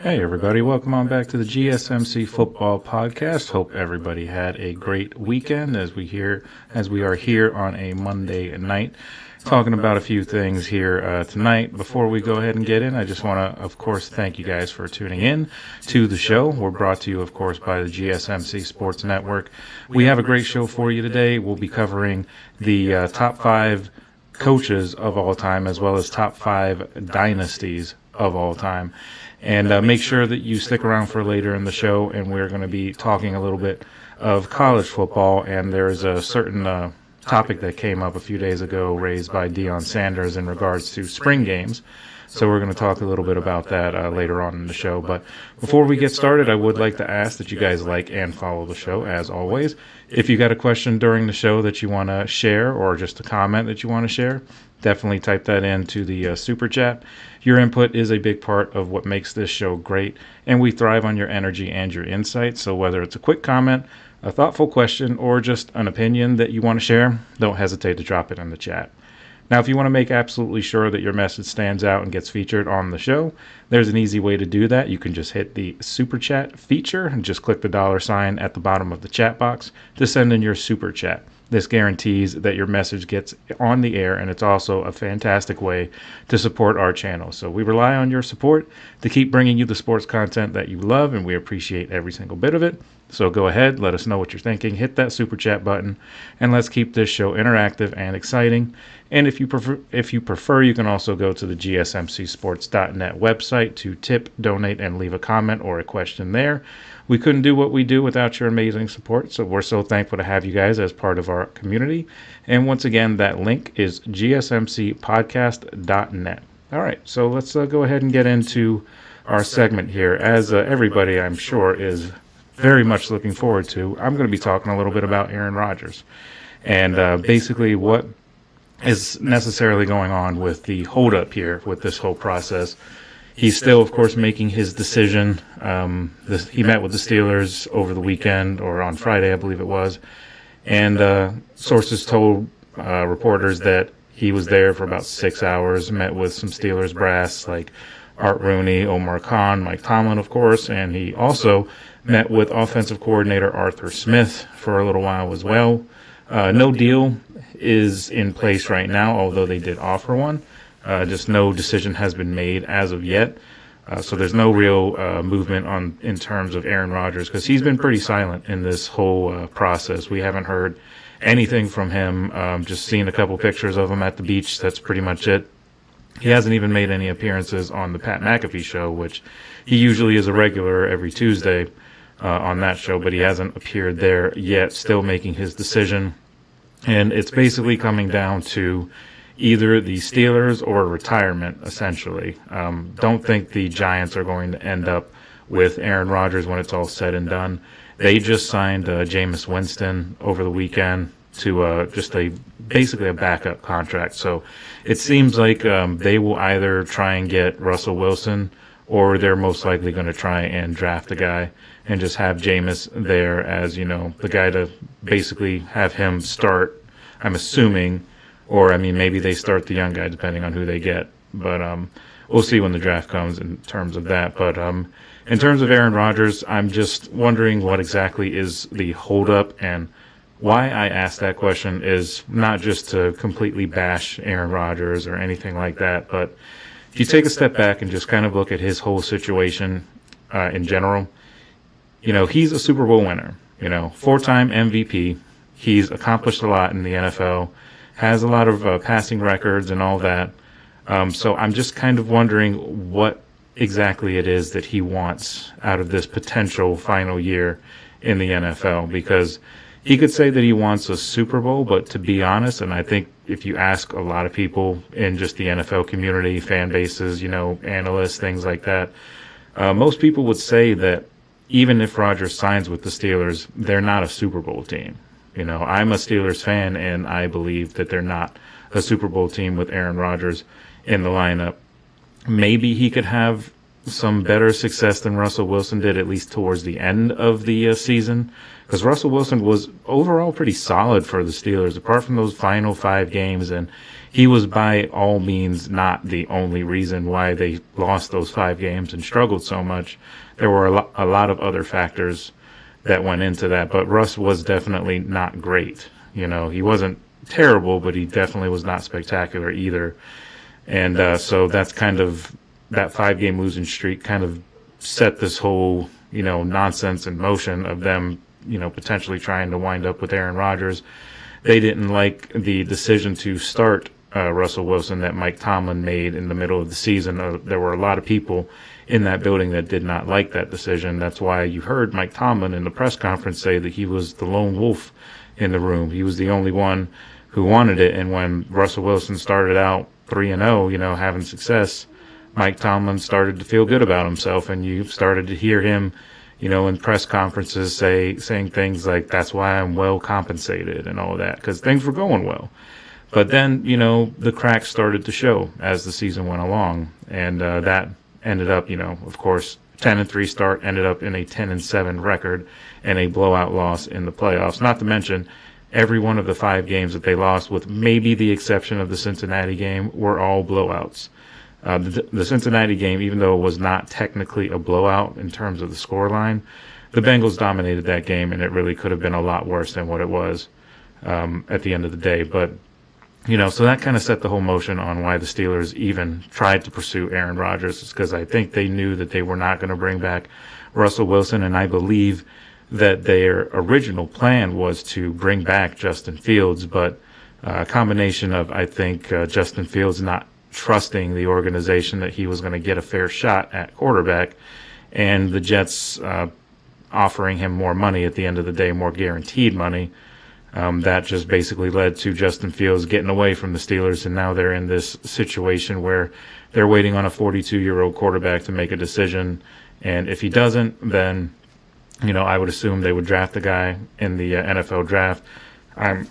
Hey everybody, welcome on back to the GSMC Football Podcast. Hope everybody had a great weekend as we are here on a Monday night talking about a few things here tonight. Before we go ahead and get in, I just want to, of course, thank you guys for tuning in to the show. We're brought to you, of course, by the GSMC Sports Network. We have a great show for you today. We'll be covering the top 5 coaches of all time as well as top 5 dynasties of all time. And make sure that you stick around for later in the show, and we're going to be talking a little bit of college football. And there's a certain topic that came up a few days ago raised by Deion Sanders in regards to spring games. So we're going to talk a little bit about that later on in the show. But before we get started, I would like to ask that you guys like and follow the show, as always. If you got a question during the show that you want to share or just a comment that you want to share, definitely type that into the super chat. Your input is a big part of what makes this show great, and we thrive on your energy and your insight. So whether it's a quick comment, a thoughtful question, or just an opinion that you want to share, don't hesitate to drop it in the chat. Now, if you want to make absolutely sure that your message stands out and gets featured on the show, there's an easy way to do that. You can just hit the super chat feature and just click the $sign at the bottom of the chat box to send in your super chat. This guarantees that your message gets on the air, and it's also a fantastic way to support our channel. So we rely on your support to keep bringing you the sports content that you love, and we appreciate every single bit of it. So go ahead, let us know what you're thinking, hit that super chat button, and let's keep this show interactive and exciting. And if you prefer, you can also go to the GSMCsports.net website to tip, donate, and leave a comment or a question there. We couldn't do what we do without your amazing support, so we're so thankful to have you guys as part of our community. And once again, that link is GSMCpodcast.net. All right, so let's go ahead and get into our segment here. As everybody, I'm sure, is very much looking forward to, I'm going to be talking a little bit about Aaron Rodgers and basically what is necessarily going on with the holdup here with this whole process. He's still, of course, making his decision. He met with the Steelers over the weekend, or on Friday, I believe it was, and sources told reporters that he was there for about 6 hours, met with some Steelers brass like Art Rooney, Omar Khan, Mike Tomlin, of course, and he also met with offensive coordinator Arthur Smith for a little while as well. No deal is in place right now, although they did offer one. Just no decision has been made as of yet. So there's no real movement in terms of Aaron Rodgers, because he's been pretty silent in this whole process. We haven't heard anything from him, just seen a couple pictures of him at the beach. That's pretty much it. He hasn't even made any appearances on the Pat McAfee show, which he usually is a regular every Tuesday on that show, but he hasn't appeared there yet, still making his decision. And it's basically coming down to either the Steelers or retirement, essentially. Don't think the Giants are going to end up with Aaron Rodgers when it's all said and done. They just signed Jameis Winston over the weekend to basically a backup contract. So it seems like they will either try and get Russell Wilson, or they're most likely going to try and draft a guy and just have Jameis there as, the guy to basically have him start, I'm assuming. Or, maybe they start the young guy depending on who they get. But we'll see when the draft comes in terms of that. But in terms of Aaron Rodgers, I'm just wondering what exactly is the holdup. And why I asked that question is not just to completely bash Aaron Rodgers or anything like that. But if you take a step back and just kind of look at his whole situation in general, he's a Super Bowl winner, 4-time MVP. He's accomplished a lot in the NFL. Has a lot of passing records and all that. So I'm just kind of wondering what exactly it is that he wants out of this potential final year in the NFL, because he could say that he wants a Super Bowl, but to be honest, and I think if you ask a lot of people in just the NFL community, fan bases, analysts, things like that, most people would say that even if Rodgers signs with the Steelers, they're not a Super Bowl team. I'm a Steelers fan, and I believe that they're not a Super Bowl team with Aaron Rodgers in the lineup. Maybe he could have, some better success than Russell Wilson did, at least towards the end of the season, because Russell Wilson was overall pretty solid for the Steelers, apart from those final 5 games, and he was by all means not the only reason why they lost those 5 games and struggled so much. There were a lot of other factors that went into that, but Russ was definitely not great. He wasn't terrible, but he definitely was not spectacular either. And so that's kind of, that 5-game losing streak kind of set this whole, nonsense in motion of them, potentially trying to wind up with Aaron Rodgers. They didn't like the decision to start Russell Wilson that Mike Tomlin made in the middle of the season. There were a lot of people in that building that did not like that decision. That's why you heard Mike Tomlin in the press conference say that he was the lone wolf in the room. He was the only one who wanted it. And when Russell Wilson started out 3-0, having success, Mike Tomlin started to feel good about himself, and you started to hear him, in press conferences saying things like, "That's why I'm well compensated," and all of that, because things were going well. But then, the cracks started to show as the season went along, and that ended up, of course, 10-3 start ended up in a 10-7 record and a blowout loss in the playoffs. Not to mention, every one of the 5 games that they lost, with maybe the exception of the Cincinnati game, were all blowouts. The Cincinnati game, even though it was not technically a blowout in terms of the scoreline, the Bengals dominated that game, and it really could have been a lot worse than what it was at the end of the day. But so that kind of set the whole motion on why the Steelers even tried to pursue Aaron Rodgers. It's because I think they knew that they were not going to bring back Russell Wilson, and I believe that their original plan was to bring back Justin Fields, but a combination of, I think, Justin Fields not trusting the organization that he was going to get a fair shot at quarterback, and the Jets offering him more money at the end of the day, more guaranteed money. That just basically led to Justin Fields getting away from the Steelers, and now they're in this situation where they're waiting on a 42-year-old quarterback to make a decision, and if he doesn't, then I would assume they would draft the guy in the NFL draft. I'm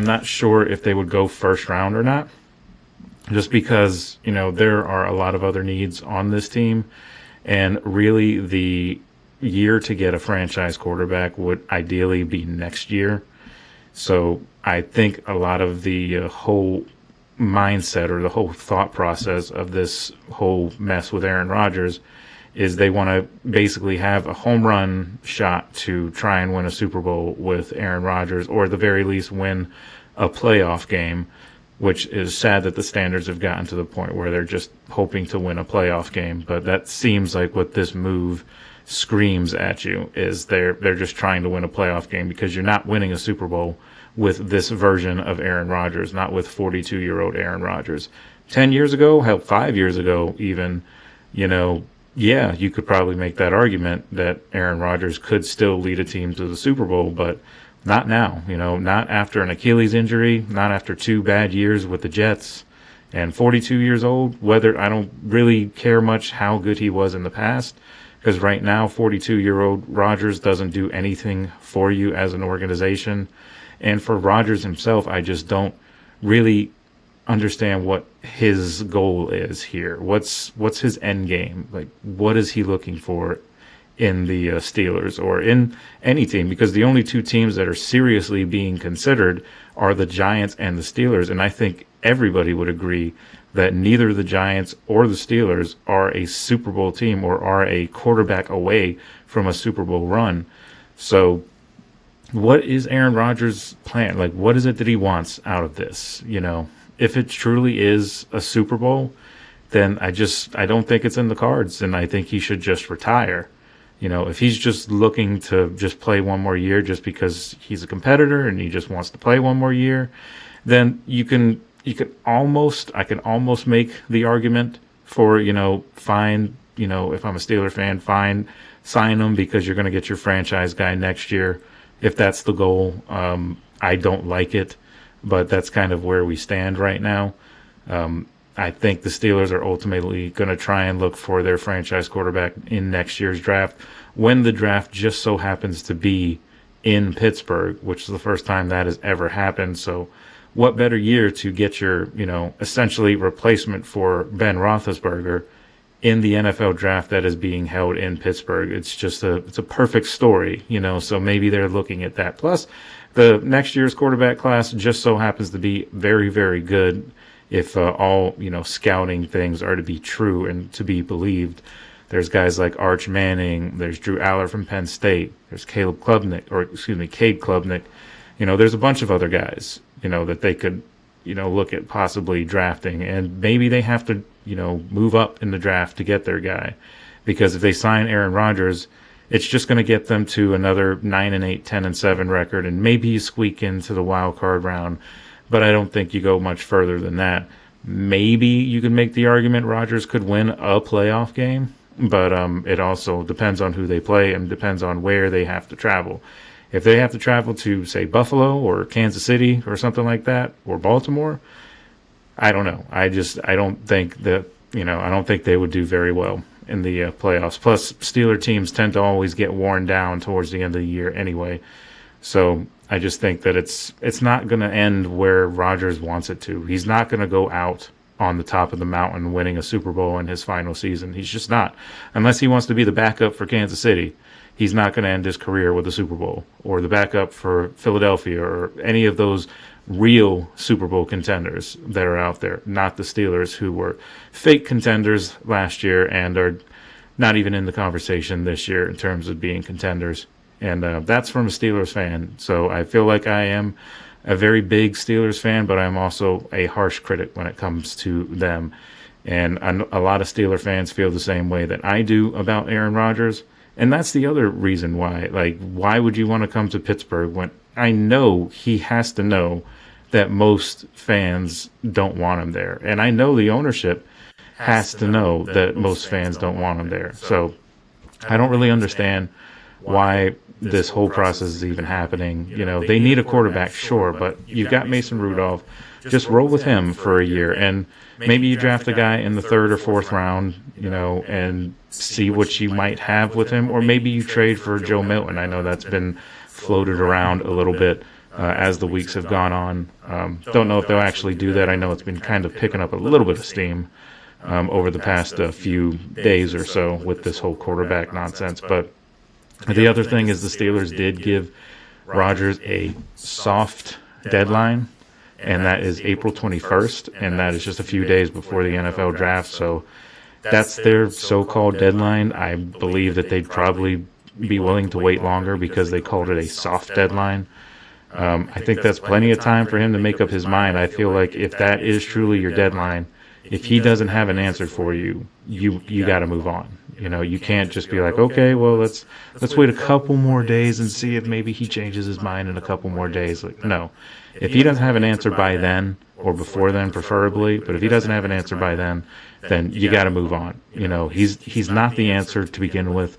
not sure if they would go first round or not, just because there are a lot of other needs on this team, and really the year to get a franchise quarterback would ideally be next year. So I think a lot of the whole mindset or the whole thought process of this whole mess with Aaron Rodgers is they want to basically have a home run shot to try and win a Super Bowl with Aaron Rodgers, or at the very least win a playoff game, which is sad that the standards have gotten to the point where they're just hoping to win a playoff game. But that seems like what this move screams at you, is they're just trying to win a playoff game, because you're not winning a Super Bowl with this version of Aaron Rodgers, not with 42-year-old Aaron Rodgers. 10 years ago, hell, 5 years ago even, yeah, you could probably make that argument that Aaron Rodgers could still lead a team to the Super Bowl, but not now, not after an Achilles injury, not after 2 bad years with the Jets, and 42 years old. Whether I don't really care much how good he was in the past, because right now 42-year-old Rodgers doesn't do anything for you as an organization. And for Rodgers himself, I just don't really understand what his goal is here. What's his end game? Like, what is he looking for in the Steelers or in any team? Because the only 2 teams that are seriously being considered are the Giants and the Steelers. And I think everybody would agree that neither the Giants or the Steelers are a Super Bowl team or are a quarterback away from a Super Bowl run. So what is Aaron Rodgers' plan? Like, what is it that he wants out of this? If it truly is a Super Bowl, then I don't think it's in the cards, and I think he should just retire. If he's just looking to just play one more year just because he's a competitor and he just wants to play one more year, then I can almost make the argument for, fine, if I'm a Steeler fan, fine, sign him because you're going to get your franchise guy next year. If that's the goal, I don't like it, but that's kind of where we stand right now. I think the Steelers are ultimately going to try and look for their franchise quarterback in next year's draft, when the draft just so happens to be in Pittsburgh, which is the first time that has ever happened. So what better year to get your, essentially replacement for Ben Roethlisberger in the NFL draft that is being held in Pittsburgh. It's a perfect story, so maybe they're looking at that. Plus, the next year's quarterback class just so happens to be very, very good if all, scouting things are to be true and to be believed. There's guys like Arch Manning, there's Drew Aller from Penn State, there's Cade Klubnik. There's a bunch of other guys, that they could, look at possibly drafting, and maybe they have to, move up in the draft to get their guy, because if they sign Aaron Rodgers, it's just going to get them to another 9-8, 10-7 record, and maybe you squeak into the wild card round, but I don't think you go much further than that. Maybe you could make the argument Rodgers could win a playoff game, but it also depends on who they play and depends on where they have to travel. If they have to travel to, say, Buffalo or Kansas City or something like that, or Baltimore, I don't know. I don't think that, I don't think they would do very well in the playoffs. Plus, Steeler teams tend to always get worn down towards the end of the year anyway. So I just think that it's not going to end where Rodgers wants it to. He's not going to go out on the top of the mountain winning a Super Bowl in his final season. He's just not. Unless he wants to be the backup for Kansas City, he's not going to end his career with a Super Bowl, or the backup for Philadelphia, or any of those real Super Bowl contenders that are out there, not the Steelers, who were fake contenders last year and are not even in the conversation this year in terms of being contenders. And that's from a Steelers fan. So I feel like I am a very big Steelers fan, but I'm also a harsh critic when it comes to them. And a lot of Steeler fans feel the same way that I do about Aaron Rodgers. And that's the other reason why. Like, why would you want to come to Pittsburgh when I know he has to know that most fans don't want him there? And I know the ownership has to know that most fans don't want him there. So I don't really understand why this whole process is even happening. They need a quarterback, sure, but you've got Mason Rudolph. Just roll with him for a year, and maybe you draft a guy in the third or fourth round, and see what you might have with him, or maybe you trade for Joe Milton. I know that's been floated around a little bit as the weeks have gone on. Don't know if they'll actually do that. I know it's been kind of picking up a little bit of steam over the past few days or so with this whole quarterback nonsense. But the other thing is the Steelers did give Rodgers a soft deadline, and that is April 21st, and that is just a few days before the NFL draft. So that's their so-called deadline. I believe that they'd probably be willing to wait longer because they called it a soft deadline. I think that's plenty of time for him to make up his mind. I feel like if that is truly your deadline, if he doesn't have an answer for you, you got to move on. You can't just be like, okay, well, let's wait a couple more days and see if maybe he changes his mind in a couple more days. Like, no. If he doesn't have an answer by then, or before then preferably, but if he doesn't have an answer by then you got to move on. He's not the answer to begin with.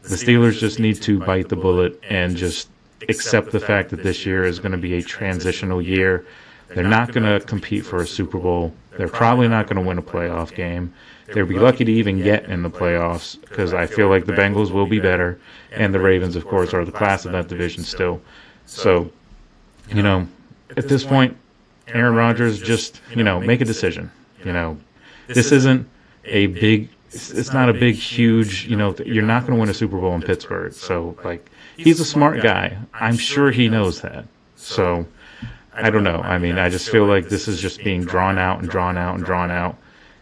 The Steelers just need to bite the bullet and just accept the fact that this year is going to be a transitional year. They're not going to compete for a Super Bowl. They're probably not going to win a playoff game. They'll be lucky to even get in the playoffs, because I feel like the Bengals will be better, and the Ravens, of course, are the class of that division still. So, at this point, Aaron Rodgers, just, make a decision. This isn't a big, it's not a big, huge, you're not going to win a Super Bowl in Pittsburgh. So, he's a smart guy. I'm sure he knows that. So, I don't know. I mean, I just feel like this is just being drawn out and drawn out and drawn out.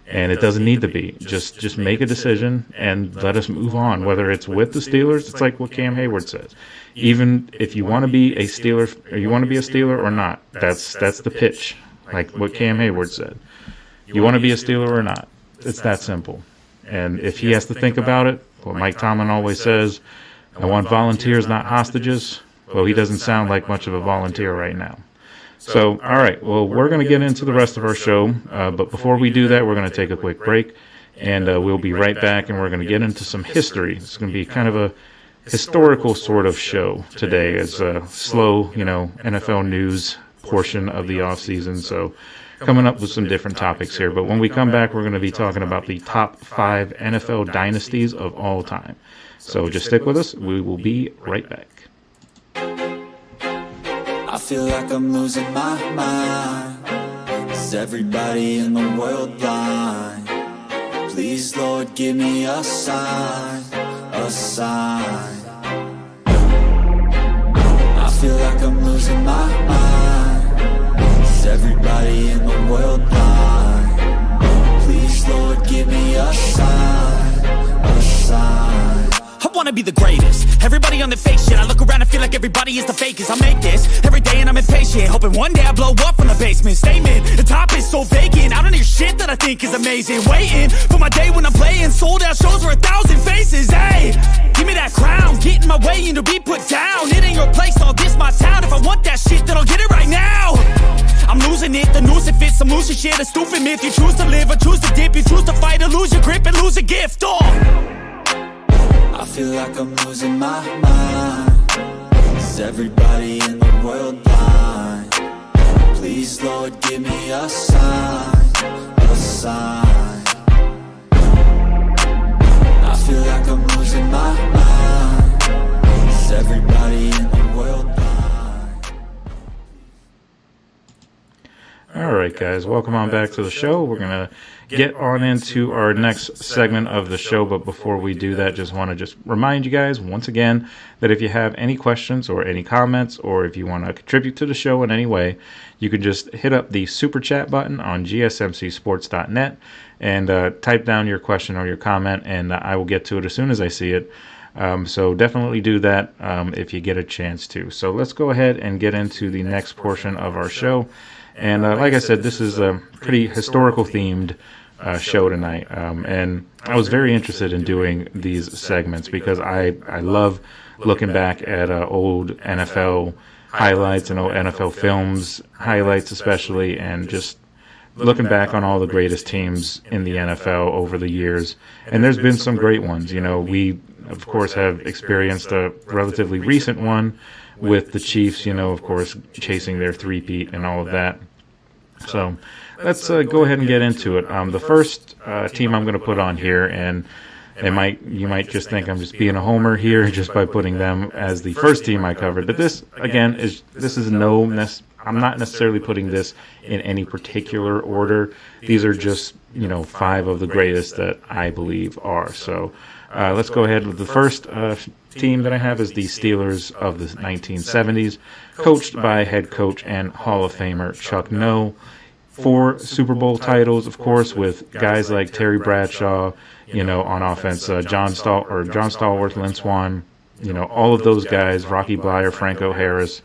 And it doesn't need to be. Just make a decision and let us move on. Whether it's with the Steelers, it's like what Cam Hayward says. Even if you want to be a Steeler, or you want to be a Steeler or not, that's the pitch. Like what Cam Hayward said. You want to be a Steeler or not. It's that simple. And if he has to think about it, what Mike Tomlin always says, I want volunteers, not hostages. Well, he doesn't sound like much of a volunteer right now. So, all right, well, we're going to get into the rest of our show, but before we do that, we're going to take a quick break, and we'll be right back, and we're going to get into some history. It's going to be kind of a historical sort of show today. It's a slow, NFL news portion of the offseason, so coming up with some different topics here. But when we come back, we're going to be talking about the top 5 NFL dynasties of all time. So just stick with us. We will be right back. I feel like I'm losing my mind. Is everybody in the world blind? Please Please, Lord, give me a sign, a sign. I feel like I'm losing my mind. Is everybody in the world blind? Please, Lord, give me a sign, a sign. I wanna be the greatest. Everybody on the fake shit. I look around and feel like everybody is the fakest. I make this every day and I'm impatient, hoping one day I blow up from the basement. Statement, the top is so vacant. I don't hear shit that I think is amazing. Waiting for my day when I'm playing sold out shows for 1,000 faces. Hey, give me that crown, get in my way and to be put down. It ain't your place, all this my town. If I want that shit, then I'll get it right now. I'm losing it, the noose it fits. Some losing shit, a stupid myth. You choose to live or choose to dip. You choose to fight or lose your grip and lose a gift. I feel like I'm losing my mind. Is everybody in the world blind? Please, Lord, give me a sign, a sign. I feel like I'm losing my mind. Is everybody in the world blind? All right, guys, welcome on back to the show. We're going to get on into our next segment of the show, but before we do that, just want to remind you guys once again that if you have any questions or any comments, or if you want to contribute to the show in any way, you can just hit up the super chat button on GSMCsports.net and type down your question or your comment, and I will get to it as soon as I see it. So definitely do that if you get a chance to. So let's go ahead and get into the next portion of our show. And like I said, this is a pretty historical themed show tonight, and I was very interested in doing these segments because I love looking back at old NFL highlights and old NFL films highlights especially, and just looking back on all the greatest teams in the NFL over the years. And there's been some great ones. You know, we of course have experienced a relatively recent one with the Chiefs, you know, of course, chasing their three-peat and all of that. So let's go ahead and get into it. The first team I'm going to put on here, and you might just think I'm just being a homer here just by putting them as the first team I covered. But this, again, I'm not necessarily putting this in any particular order. These are just, you know, 5 of the greatest that I believe are. So let's go ahead with the first team that I have is the Steelers of the 1970s, coached by head coach and Hall of Famer Chuck Noll. 4 Super Bowl titles, of course, with guys like Terry Bradshaw, you know, on offense, John Stallworth, Lynn Swann, you know, all of those guys, Rocky Bleier, Franco Harris,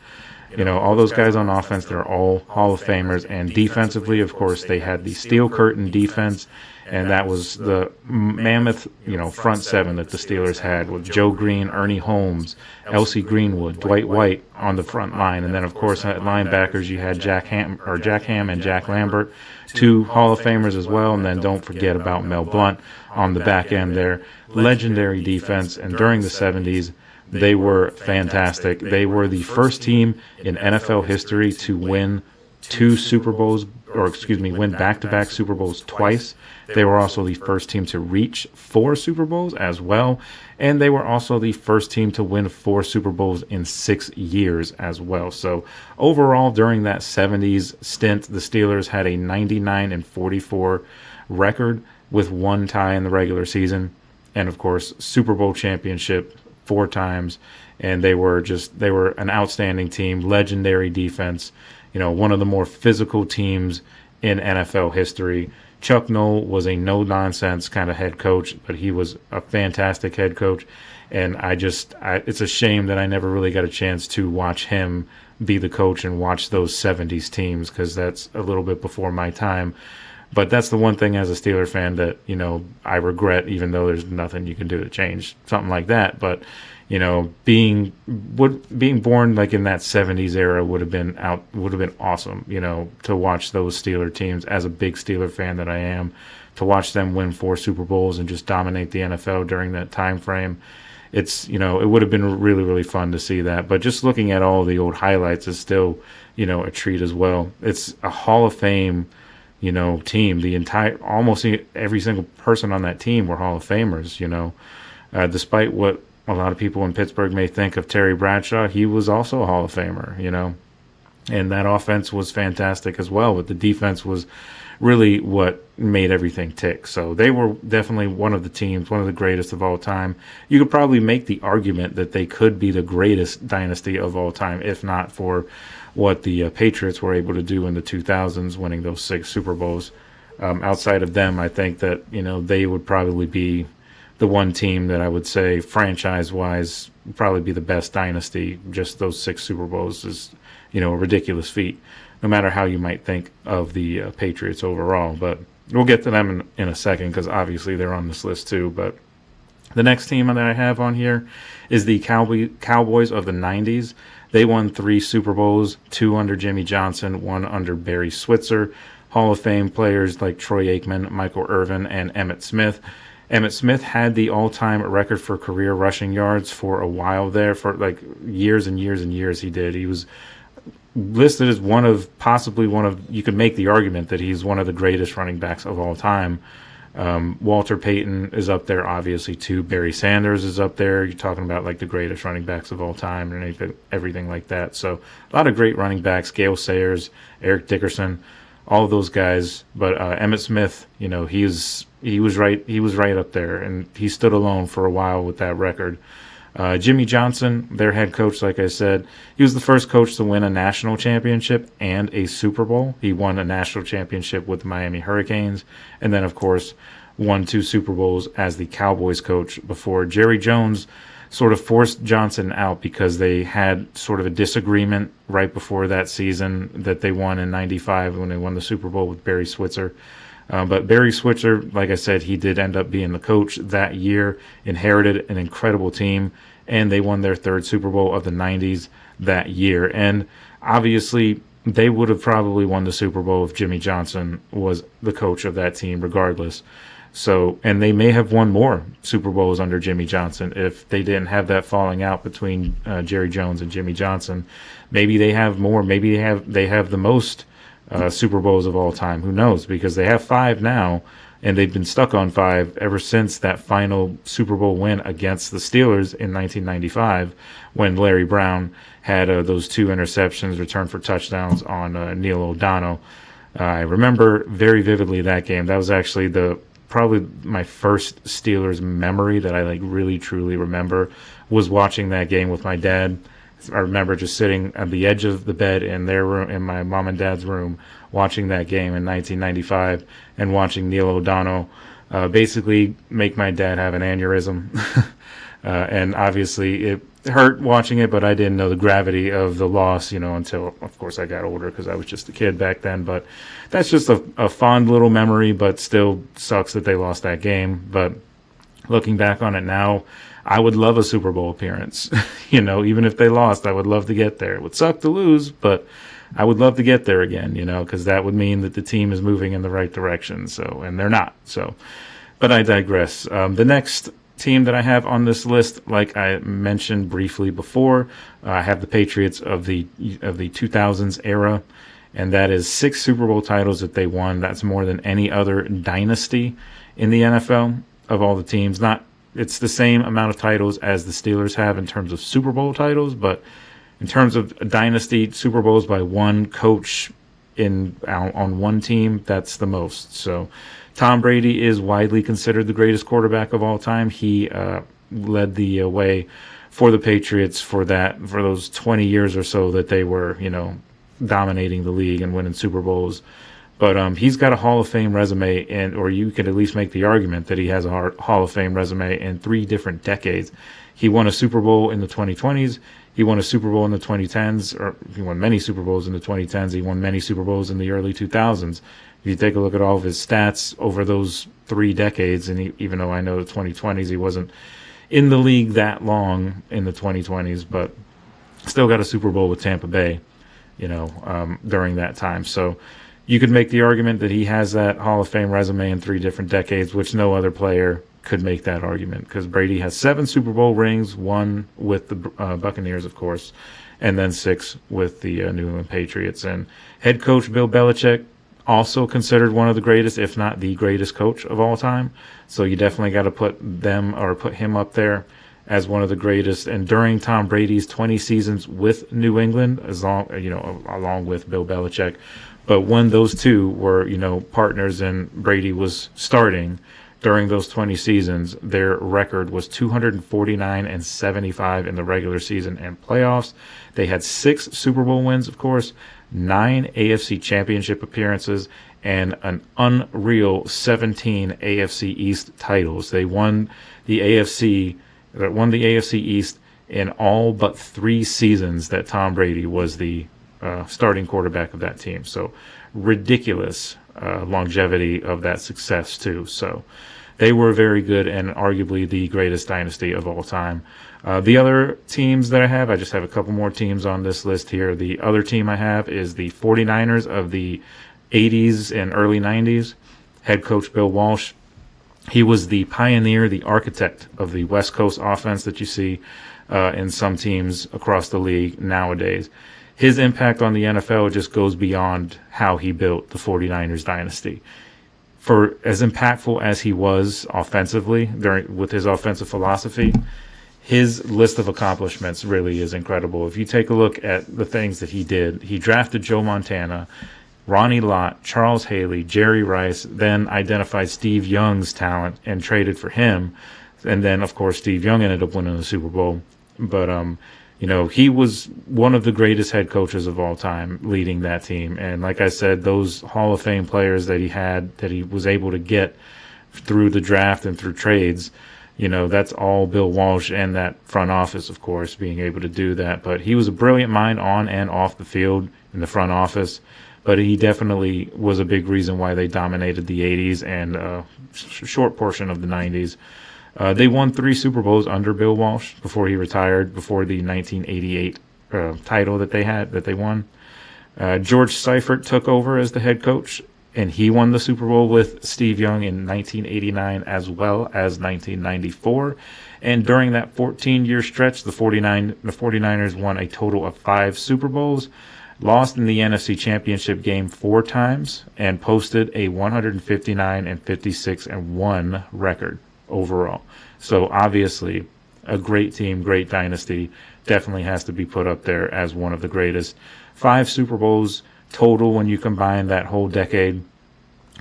you know, all those guys on offense, they're all Hall of Famers. And defensively, of course, they had the steel curtain defense, and that was the mammoth, you know, front 7 that the Steelers had with Joe Green, Ernie Holmes, Elsie Greenwood, Dwight White on the front line. And then, of course, at linebackers, you had Jack Ham and Jack Lambert, 2 Hall of Famers as well. And then don't forget about Mel Blount on the back end there. Legendary defense. And during the 70s, they were fantastic. They were the first team in NFL history to win win back-to-back Super Bowls twice. They were also the first team to reach 4 Super Bowls as well, and they were also the first team to win 4 Super Bowls in 6 years as well. So overall, during that 70s stint, the Steelers had a 99-44 record with 1 tie in the regular season, and of course, Super Bowl championship 4 times, and they were an outstanding team, legendary defense, you know, one of the more physical teams in NFL history. Chuck Noll was a no-nonsense kind of head coach, but he was a fantastic head coach, and it's a shame that I never really got a chance to watch him be the coach and watch those 70s teams, because that's a little bit before my time. But that's the one thing as a Steeler fan that, you know, I regret, even though there's nothing you can do to change something like that. But, you know, being born like in that 70s era would have been awesome, you know, to watch those Steeler teams as a big Steeler fan that I am, to watch them win 4 Super Bowls and just dominate the NFL during that time frame. It's, you know, it would have been really, really fun to see that. But just looking at all the old highlights is still, you know, a treat as well. It's a Hall of Fame, you know, team. Almost every single person on that team were Hall of Famers, you know. Despite what a lot of people in Pittsburgh may think of Terry Bradshaw, he was also a Hall of Famer, you know. And that offense was fantastic as well, but the defense was really what made everything tick. So they were definitely one of the teams, one of the greatest of all time. You could probably make the argument that they could be the greatest dynasty of all time, if not for what the Patriots were able to do in the 2000s, winning those 6 Super Bowls. Outside of them, I think that, they would probably be the one team that I would say franchise-wise probably be the best dynasty. Just those 6 Super Bowls is, a ridiculous feat, no matter how you might think of the Patriots overall. But we'll get to them in a second because obviously they're on this list too. But the next team that I have on here is the Cowboys of the 90s. They won 3 Super Bowls, 2 under Jimmy Johnson, 1 under Barry Switzer. Hall of Fame players like Troy Aikman, Michael Irvin, and Emmitt Smith. Emmitt Smith had the all-time record for career rushing yards for a while there, for like years and years and years he did. He was listed as you could make the argument that he's one of the greatest running backs of all time. Walter Payton is up there, obviously, too. Barry Sanders is up there. You're talking about like the greatest running backs of all time and everything like that. So a lot of great running backs, Gale Sayers, Eric Dickerson, all of those guys. But Emmitt Smith, he was right up there, and he stood alone for a while with that record. Jimmy Johnson, their head coach, like I said, he was the first coach to win a national championship and a Super Bowl. He won a national championship with the Miami Hurricanes, and then, of course, won 2 Super Bowls as the Cowboys coach before Jerry Jones sort of forced Johnson out because they had sort of a disagreement right before that season that they won in 95 when they won the Super Bowl with Barry Switzer. But Barry Switzer, like I said, he did end up being the coach that year, inherited an incredible team, and they won their 3rd Super Bowl of the 90s that year. And obviously, they would have probably won the Super Bowl if Jimmy Johnson was the coach of that team regardless. So, and they may have won more Super Bowls under Jimmy Johnson if they didn't have that falling out between Jerry Jones and Jimmy Johnson. Maybe they have more. Maybe they have the most Super Bowls of all time. Who knows? Because they have 5 now, and they've been stuck on 5 ever since that final Super Bowl win against the Steelers in 1995 when Larry Brown had those 2 interceptions returned for touchdowns on Neil O'Donnell. I remember very vividly that game. That was actually probably my first Steelers memory that I really truly remember was watching that game with my dad. I remember just sitting at the edge of the bed in their room, in my mom and dad's room, watching that game in 1995 and watching Neil O'Donnell basically make my dad have an aneurysm. And obviously it hurt watching it, but I didn't know the gravity of the loss, until, of course, I got older because I was just a kid back then. But that's just a fond little memory, but still sucks that they lost that game. But looking back on it now, I would love a Super Bowl appearance. Even if they lost, I would love to get there. It would suck to lose, but I would love to get there again, because that would mean that the team is moving in the right direction. So, and they're not. So, but I digress. The next team that I have on this list, like I mentioned briefly before, I have the Patriots of the 2000s era, and that is 6 Super Bowl titles that they won. That's more than any other dynasty in the NFL of all the teams. It's the same amount of titles as the Steelers have in terms of Super Bowl titles, but in terms of dynasty Super Bowls by one coach on one team, that's the most. So Tom Brady is widely considered the greatest quarterback of all time. He led the way for the Patriots for those 20 years or so that they were, dominating the league and winning Super Bowls. But he's got a Hall of Fame resume, or you could at least make the argument that he has a Hall of Fame resume in 3 different decades. He won a Super Bowl in the 2020s. He won a Super Bowl in the 2010s, or he won many Super Bowls in the 2010s. He won many Super Bowls in the early 2000s. If you take a look at all of his stats over those 3 decades, and even though I know the 2020s, he wasn't in the league that long in the 2020s, but still got a Super Bowl with Tampa Bay, during that time. So you could make the argument that he has that Hall of Fame resume in 3 different decades, which no other player could make that argument, because Brady has 7 Super Bowl rings, 1 with the Buccaneers, of course, and then 6 with the New England Patriots. And head coach Bill Belichick, also considered one of the greatest, if not the greatest coach of all time. So you definitely got to put him up there. as one of the greatest. And during Tom Brady's 20 seasons with New England, along with Bill Belichick, but when those two were, partners and Brady was starting during those 20 seasons, their record was 249-75 in the regular season and playoffs. They had 6 Super Bowl wins, of course, 9 AFC Championship appearances, and an unreal 17 AFC East titles. They won the AFC East in all but 3 seasons that Tom Brady was the starting quarterback of that team. So ridiculous longevity of that success too. So they were very good and arguably the greatest dynasty of all time. The other teams that I just have a couple more teams on this list here. The other team I have is the 49ers of the 80s and early 90s. Head coach Bill Walsh. He was the pioneer, the architect of the West Coast offense that you see in some teams across the league nowadays. His impact on the NFL just goes beyond how he built the 49ers dynasty. For as impactful as he was offensively with his offensive philosophy, his list of accomplishments really is incredible. If you take a look at the things that he did, he drafted Joe Montana, Ronnie Lott, Charles Haley, Jerry Rice, then identified Steve Young's talent and traded for him. And then, of course, Steve Young ended up winning the Super Bowl. But, he was one of the greatest head coaches of all time leading that team. And like I said, those Hall of Fame players that he was able to get through the draft and through trades, that's all Bill Walsh and that front office, of course, being able to do that. But he was a brilliant mind on and off the field in the front office. But he definitely was a big reason why they dominated the 80s and a short portion of the 90s. They won 3 Super Bowls under Bill Walsh before he retired, before the 1988 title that they won. George Seifert took over as the head coach, and he won the Super Bowl with Steve Young in 1989 as well as 1994. And during that 14-year stretch, the 49ers won a total of 5 Super Bowls, lost in the NFC Championship game 4 times, and posted a 159-56-1 record overall. So obviously a great team, great dynasty, definitely has to be put up there as one of the greatest. 5 Super Bowls total when you combine that whole decade.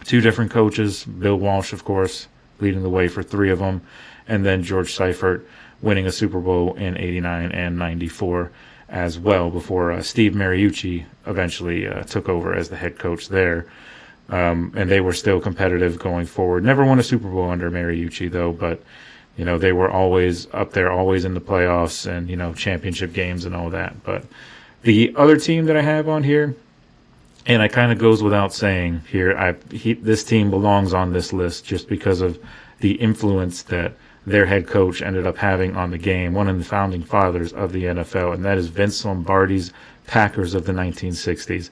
2 different coaches, Bill Walsh, of course, leading the way for 3 of them, and then George Seifert winning a Super Bowl in 89 and 94 as well, before Steve Mariucci eventually took over as the head coach there. And they were still competitive going forward. Never won a Super Bowl under Mariucci, though, but, they were always up there, always in the playoffs and, championship games and all that. But the other team that I have on here, and it kind of goes without saying here, this team belongs on this list just because of the influence that their head coach ended up having on the game, one of the founding fathers of the NFL, and that is Vince Lombardi's Packers of the 1960s.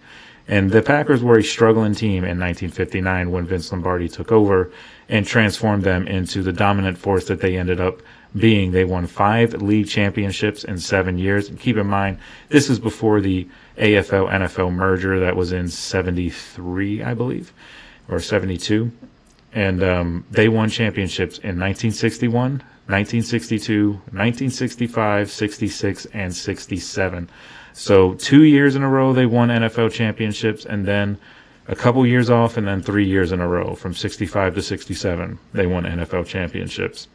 And the Packers were a struggling team in 1959 when Vince Lombardi took over and transformed them into the dominant force that they ended up being. They won 5 league championships in 7 years. And keep in mind, this is before the AFL-NFL merger that was in 73, I believe, or 72. And they won championships in 1961, 1962, 1965, 66, and 67. So 2 years in a row they won NFL championships, and then a couple years off, and then 3 years in a row from 65 to 67 they won NFL championships.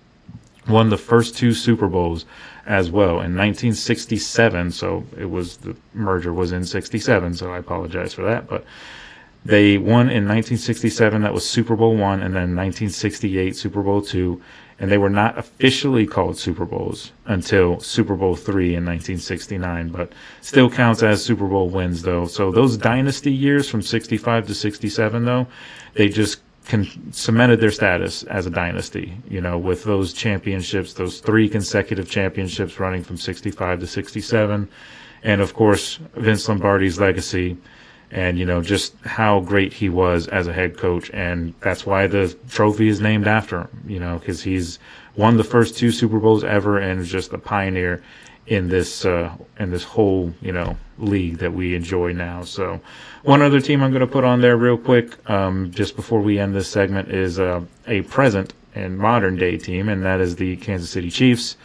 Won the first 2 Super Bowls as well in 1967. So the merger was in 67. So I apologize for that, but they won in 1967. That was Super Bowl I, and then 1968 Super Bowl II. And they were not officially called Super Bowls until Super Bowl III in 1969, but still counts as Super Bowl wins, though. So those dynasty years from 65 to 67, though, they just cemented their status as a dynasty, with those championships, those 3 consecutive championships running from 65 to 67. And, of course, Vince Lombardi's legacy and, just how great he was as a head coach. And that's why the trophy is named after him, because he's won the first 2 Super Bowls ever and is just a pioneer in this whole, league that we enjoy now. So one other team I'm going to put on there real quick, just before we end this segment, is a present and modern day team, and that is the Kansas City Chiefs.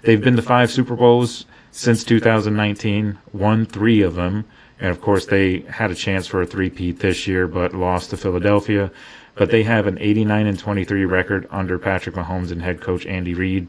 they've been to 5 Super Bowls since 2019, won 3 of them. And, of course, they had a chance for a three-peat this year but lost to Philadelphia. But they have an 89-23 record under Patrick Mahomes and head coach Andy Reid.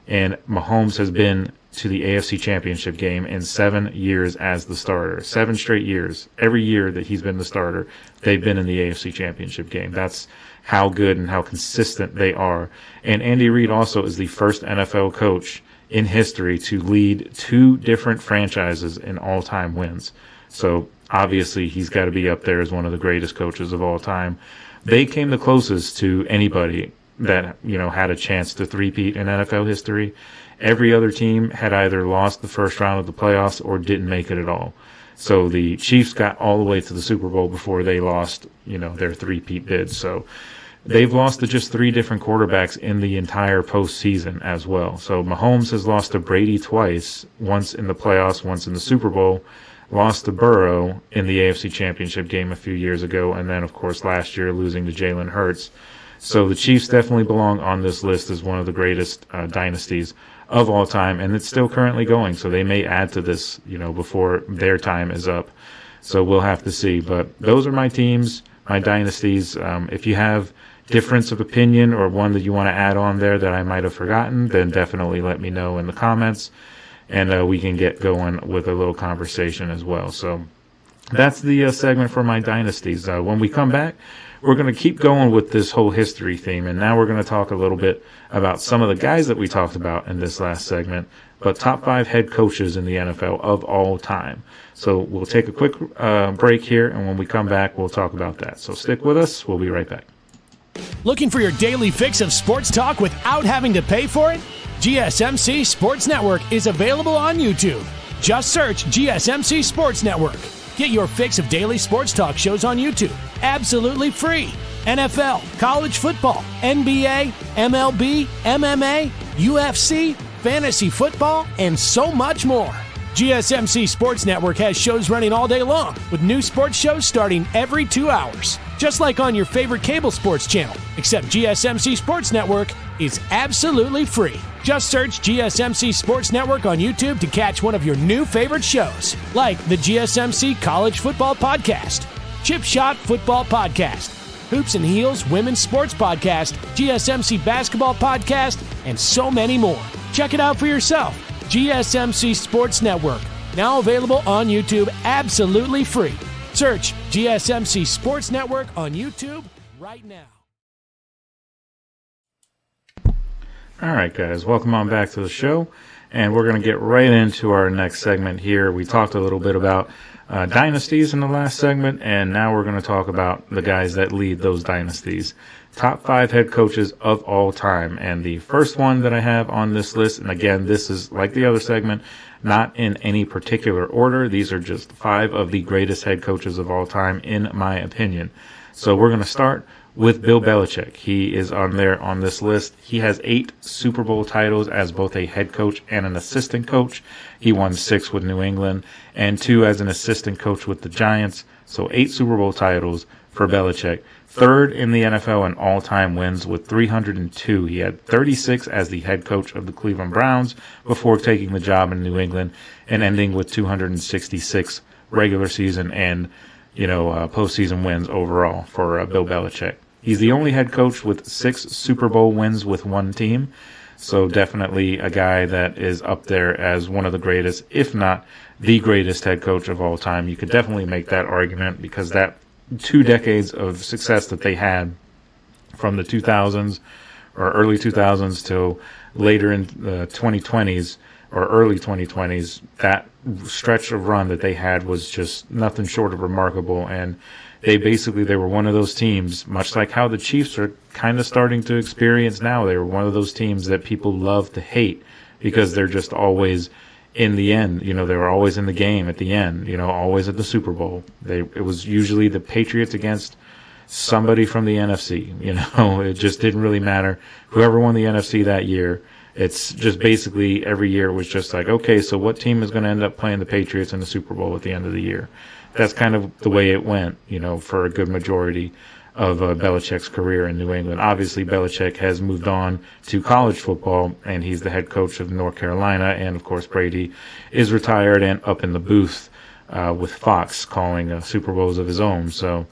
And Mahomes has been to the AFC Championship game in 7 years as the starter. 7 straight years. Every year that he's been the starter, they've been in the AFC Championship game. That's how good and how consistent they are. And Andy Reid also is the first NFL coach in history to lead 2 different franchises in all-time wins. So obviously he's got to be up there as one of the greatest coaches of all time. They came the closest to anybody that, had a chance to three-peat in NFL history. Every other team had either lost the first round of the playoffs or didn't make it at all. So the Chiefs got all the way to the Super Bowl before they lost, their three-peat bid. So they've lost to just 3 different quarterbacks in the entire postseason as well. So Mahomes has lost to Brady twice, once in the playoffs, once in the Super Bowl, lost to Burrow in the AFC Championship game a few years ago, and then, of course, last year losing to Jalen Hurts. So the Chiefs definitely belong on this list as one of the greatest dynasties of all time, and it's still currently going. So they may add to this, before their time is up. So we'll have to see. But those are my teams, my dynasties. If you have difference of opinion or one that you want to add on there that I might have forgotten, then definitely let me know in the comments, and we can get going with a little conversation as well. So that's the segment for my dynasties. When we come back, we're going to keep going with this whole history theme, and now we're going to talk a little bit about some of the guys that we talked about in this last segment, but top 5 head coaches in the NFL of all time. So we'll take a quick break here, and when we come back, we'll talk about that. So stick with us. We'll be right back. Looking for your daily fix of sports talk without having to pay for it? GSMC Sports Network is available on YouTube. Just search GSMC Sports Network. Get your fix of daily sports talk shows on YouTube, absolutely free. NFL, college football, NBA, MLB, MMA, UFC, fantasy football, and so much more. GSMC Sports Network has shows running all day long, with new sports shows starting every 2 hours. Just like on your favorite cable sports channel, except GSMC Sports Network is absolutely free. Just search GSMC Sports Network on YouTube to catch one of your new favorite shows, like the GSMC College Football Podcast, Chip Shot Football Podcast, Hoops and Heels Women's Sports Podcast, GSMC Basketball Podcast, and so many more. Check it out for yourself. GSMC Sports Network, now available on YouTube absolutely free. Search GSMC Sports Network on YouTube right now. All right, guys, welcome on back to the show, and we're going to get right into our next segment here. We talked a little bit about dynasties in the last segment, and now we're going to talk about the guys that lead those dynasties. Top 5 head coaches of all time, and the first one that I have on this list, and again, this is like the other segment, not in any particular order. These are just 5 of the greatest head coaches of all time, in my opinion. So we're going to start with Bill Belichick. He is on this list. He has 8 Super Bowl titles as both a head coach and an assistant coach. He won 6 with New England and 2 as an assistant coach with the Giants. So 8 Super Bowl titles for Belichick. 3rd in the NFL in all-time wins with 302. He had 36 as the head coach of the Cleveland Browns before taking the job in New England and ending with 266 regular season and postseason wins overall for Bill Belichick. He's the only head coach with 6 Super Bowl wins with one team. So definitely a guy that is up there as one of the greatest, if not the greatest head coach of all time. You could definitely make that argument because that 2 decades of success that they had from the 2000s or early 2000s till later in the 2020s or early 2020s, that stretch of run that they had was just nothing short of remarkable. And they were one of those teams, much like how the Chiefs are kind of starting to experience now. They were one of those teams that people love to hate because they're just always in the end. They were always in the game at the end, always at the Super Bowl. It was usually the Patriots against somebody from the NFC. It just didn't really matter. Whoever won the NFC that year, it's just basically every year was just like, okay, so what team is going to end up playing the Patriots in the Super Bowl at the end of the year? That's kind of the way it went, for a good majority of Belichick's career in New England. Obviously, Belichick has moved on to college football, and he's the head coach of North Carolina. And, of course, Brady is retired and up in the booth with Fox calling Super Bowls of his own. So,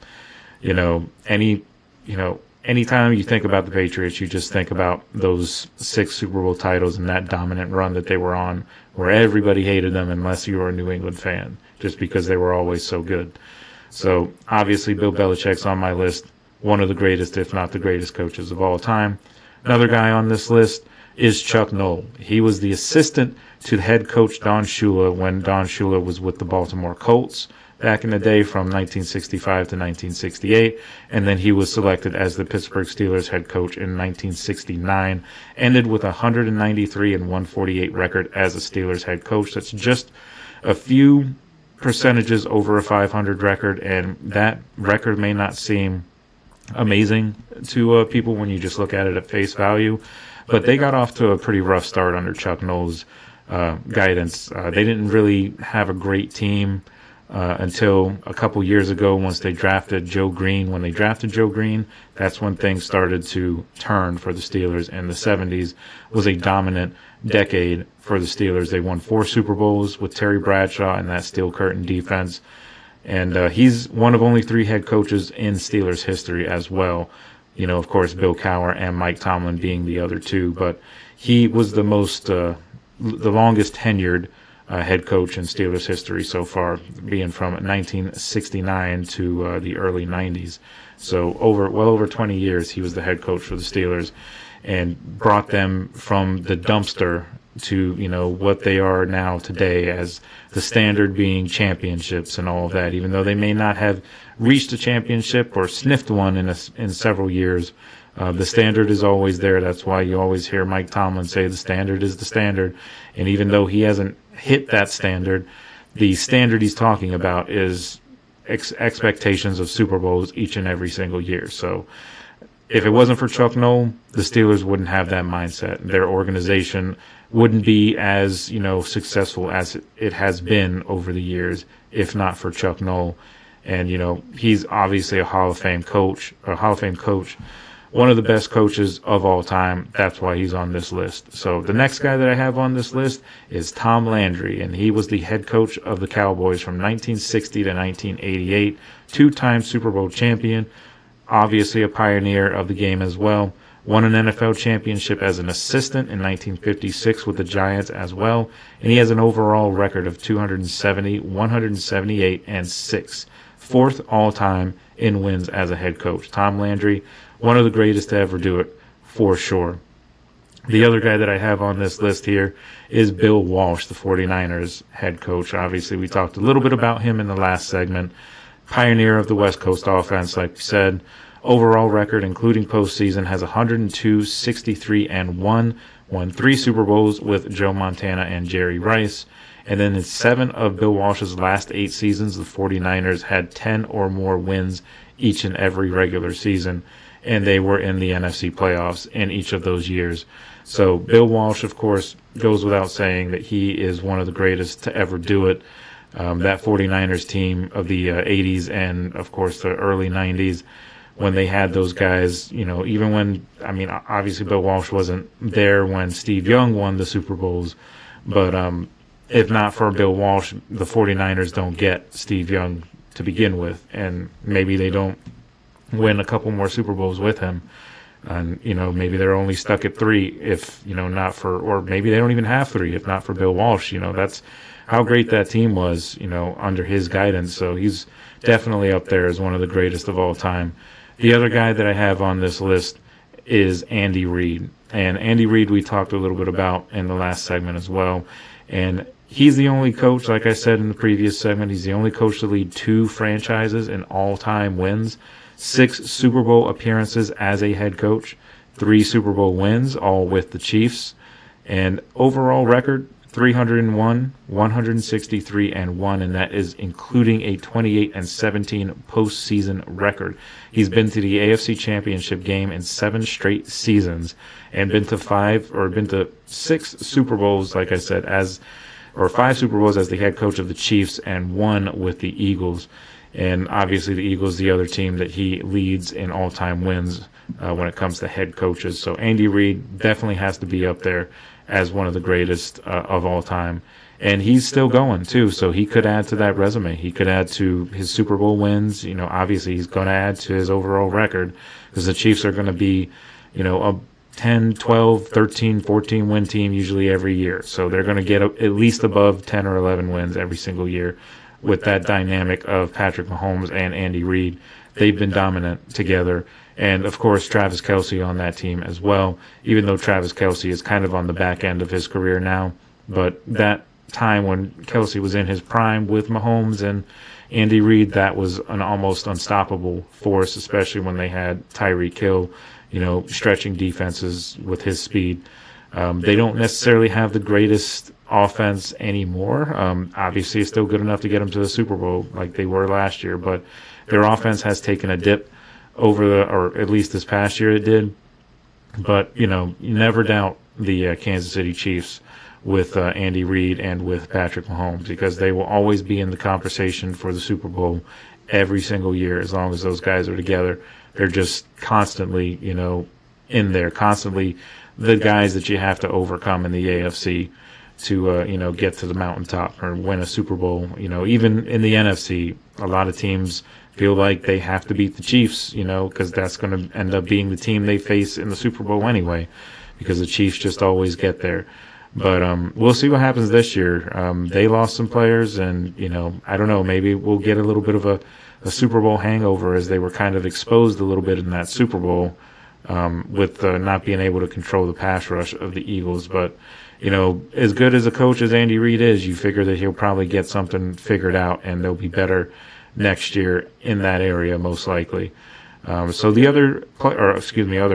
anytime you think about the Patriots, you just think about those 6 Super Bowl titles and that dominant run that they were on, where everybody hated them unless you were a New England fan, just because they were always so good. So, obviously, Bill Belichick's on my list, one of the greatest, if not the greatest coaches of all time. Another guy on this list is Chuck Noll. He was the assistant to head coach Don Shula when Don Shula was with the Baltimore Colts back in the day from 1965 to 1968, and then he was selected as the Pittsburgh Steelers head coach in 1969, ended with a 193-148 record as a Steelers head coach. That's just a few percentages over a 500 record, and that record may not seem amazing to people when you just look at it at face value, but they got off to a pretty rough start under Chuck Noll's guidance. They didn't really have a great team until a couple years ago once they drafted Joe Green. When they drafted Joe Green, that's when things started to turn for the Steelers, and the 70s was a dominant decade for the Steelers. They won 4 Super Bowls with Terry Bradshaw and that Steel Curtain defense. And he's one of only 3 head coaches in Steelers history as well. Of course, Bill Cowher and Mike Tomlin being the other 2. But he was the longest tenured head coach in Steelers history so far, being from 1969 to the early 90s. So well over 20 years he was the head coach for the Steelers and brought them from the dumpster to, what they are now today, as the standard being championships and all of that. Even though they may not have reached a championship or sniffed one in several years, the standard is always there. That's why you always hear Mike Tomlin say the standard is the standard. And even though he hasn't hit that standard, the standard he's talking about is expectations of Super Bowls each and every single year. So if it wasn't for Chuck Noll, the Steelers wouldn't have that mindset. Their organization wouldn't be as, successful as it has been over the years, if not for Chuck Noll. And, he's obviously a Hall of Fame coach, one of the best coaches of all time. That's why he's on this list. So the next guy that I have on this list is Tom Landry, and he was the head coach of the Cowboys from 1960 to 1988, 2-time Super Bowl champion, obviously a pioneer of the game as well. Won an NFL championship as an assistant in 1956 with the Giants as well, and he has an overall record of 270, 178, and 6. 4th all-time in wins as a head coach. Tom Landry, one of the greatest to ever do it, for sure. The other guy that I have on this list here is Bill Walsh, the 49ers head coach. Obviously, we talked a little bit about him in the last segment. Pioneer of the West Coast offense, like we said. Overall record, including postseason, has 102, 63, and 1. Won 3 Super Bowls with Joe Montana and Jerry Rice. And then in 7 of Bill Walsh's last 8 seasons, the 49ers had 10 or more wins each and every regular season, and they were in the NFC playoffs in each of those years. So Bill Walsh, of course, goes without saying that he is one of the greatest to ever do it. That 49ers team of the 80s and, of course, the early 90s, when they had those guys, even when, obviously Bill Walsh wasn't there when Steve Young won the Super Bowls, but if not for Bill Walsh, the 49ers don't get Steve Young to begin with, and maybe they don't win a couple more Super Bowls with him. And, maybe they're only stuck at 3 if, not for, or maybe they don't even have 3 if not for Bill Walsh. That's how great that team was, under his guidance. So he's definitely up there as one of the greatest of all time. The other guy that I have on this list is Andy Reid. And Andy Reid we talked a little bit about in the last segment as well. And he's the only coach, like I said in the previous segment, he's the only coach to lead 2 franchises in all-time wins, 6 Super Bowl appearances as a head coach, 3 Super Bowl wins, all with the Chiefs. And overall record, 301, 163, and 1, and that is including a 28-17 postseason record. He's been to the AFC Championship game in 7 straight seasons and been to 6 Super Bowls, like I said, 5 Super Bowls as the head coach of the Chiefs and 1 with the Eagles. And obviously the Eagles, the other team that he leads in all-time wins when it comes to head coaches. So Andy Reid definitely has to be up there as one of the greatest of all time. And he's still going, too, so he could add to that resume. He could add to his Super Bowl wins. Obviously he's going to add to his overall record because the Chiefs are going to be, a 10, 12, 13, 14 win team usually every year. So they're going to get at least above 10 or 11 wins every single year with that dynamic of Patrick Mahomes and Andy Reid. They've been dominant together. And, of course, Travis Kelce on that team as well, even though Travis Kelce is kind of on the back end of his career now. But that time when Kelce was in his prime with Mahomes and Andy Reid, that was an almost unstoppable force, especially when they had Tyreek Hill, stretching defenses with his speed. They don't necessarily have the greatest offense anymore. Obviously, it's still good enough to get them to the Super Bowl like they were last year, but their offense has taken a dip or at least this past year it did. But, you never doubt the Kansas City Chiefs with Andy Reid and with Patrick Mahomes, because they will always be in the conversation for the Super Bowl every single year as long as those guys are together. They're just constantly, in there, constantly the guys that you have to overcome in the AFC to, get to the mountaintop or win a Super Bowl. Even in the NFC, a lot of teams feel like they have to beat the Chiefs, because that's going to end up being the team they face in the Super Bowl anyway, because the Chiefs just always get there. But we'll see what happens this year. They lost some players, and, I don't know, maybe we'll get a little bit of a Super Bowl hangover as they were kind of exposed a little bit in that Super Bowl with not being able to control the pass rush of the Eagles. But, as good as a coach as Andy Reid is, you figure that he'll probably get something figured out and they'll be better next year in that area, most likely. So the other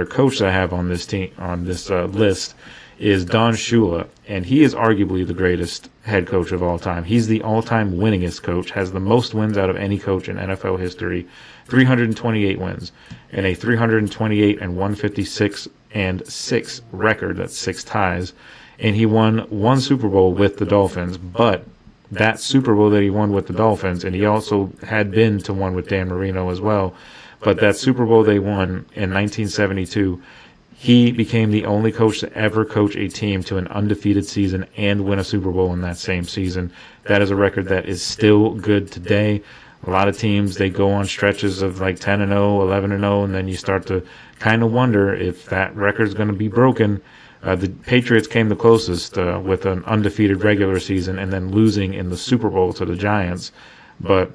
coach that I have on this team, on this list, is Don Shula, and he is arguably the greatest head coach of all time. He's the all-time winningest coach, has the most wins out of any coach in NFL history, 328 wins, and a 328 and 156 and 6 record. That's 6 ties, and he won one Super Bowl with the Dolphins. But that Super Bowl that he won with the Dolphins, and he also had been to one with Dan Marino as well, but that Super Bowl they won in 1972, he became the only coach to ever coach a team to an undefeated season and win a Super Bowl in that same season. That is a record that is still good today. A lot of teams, they go on stretches of like 10-0, 11-0, and then you start to kind of wonder if that record is going to be broken. The Patriots came the closest with an undefeated regular season and then losing in the Super Bowl to the Giants. But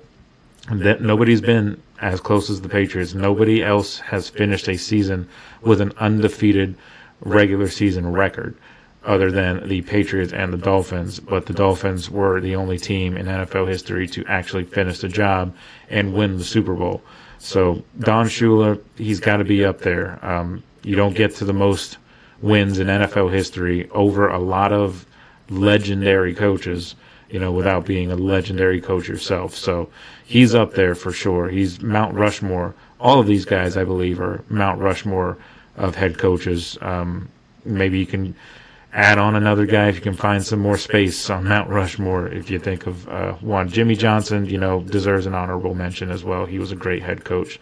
nobody's been as close as the Patriots. Nobody else has finished a season with an undefeated regular season record other than the Patriots and the Dolphins. But the Dolphins were the only team in NFL history to actually finish the job and win the Super Bowl. So Don Shula, he's got to be up there. You don't get to the most wins in NFL history over a lot of legendary coaches, without being a legendary coach yourself. So he's up there for sure. He's Mount Rushmore. All of these guys, I believe, are Mount Rushmore of head coaches. Maybe you can add on another guy if you can find some more space on Mount Rushmore. If you think of one, Jimmy Johnson, deserves an honorable mention as well. He was a great head coach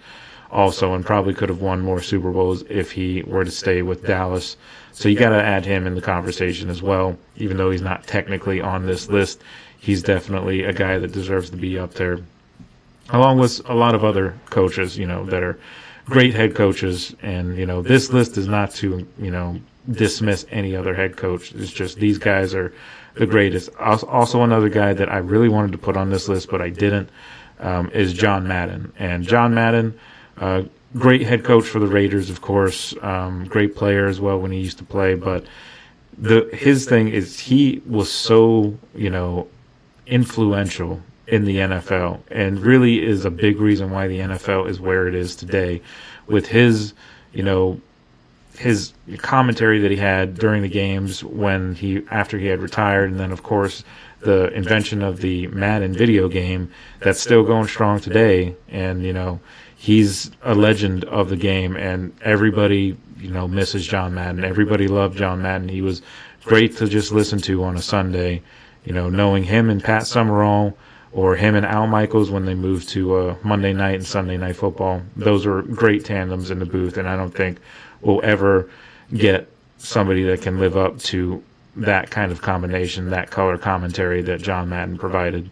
also, and probably could have won more Super Bowls if he were to stay with Dallas. So you got to add him in the conversation as well. Even though he's not technically on this list, he's definitely a guy that deserves to be up there, along with a lot of other coaches, that are great head coaches. And, this list is not to, dismiss any other head coach. It's just these guys are the greatest. Also, another guy that I really wanted to put on this list, but I didn't, is John Madden. And John Madden, great head coach for the Raiders, of course, great player as well when he used to play. But his thing is he was so, influential in the NFL, and really is a big reason why the NFL is where it is today, with his, his commentary that he had during the games after he had retired, and then of course the invention of the Madden video game that's still going strong today. And he's a legend of the game, and everybody misses John Madden. Everybody loved John Madden. He was great to just listen to on a Sunday. Knowing him and Pat Summerall or him and Al Michaels when they moved to Monday Night and Sunday Night Football. Those are great tandems in the booth, and I don't think we'll ever get somebody that can live up to that kind of combination, that color commentary that John Madden provided.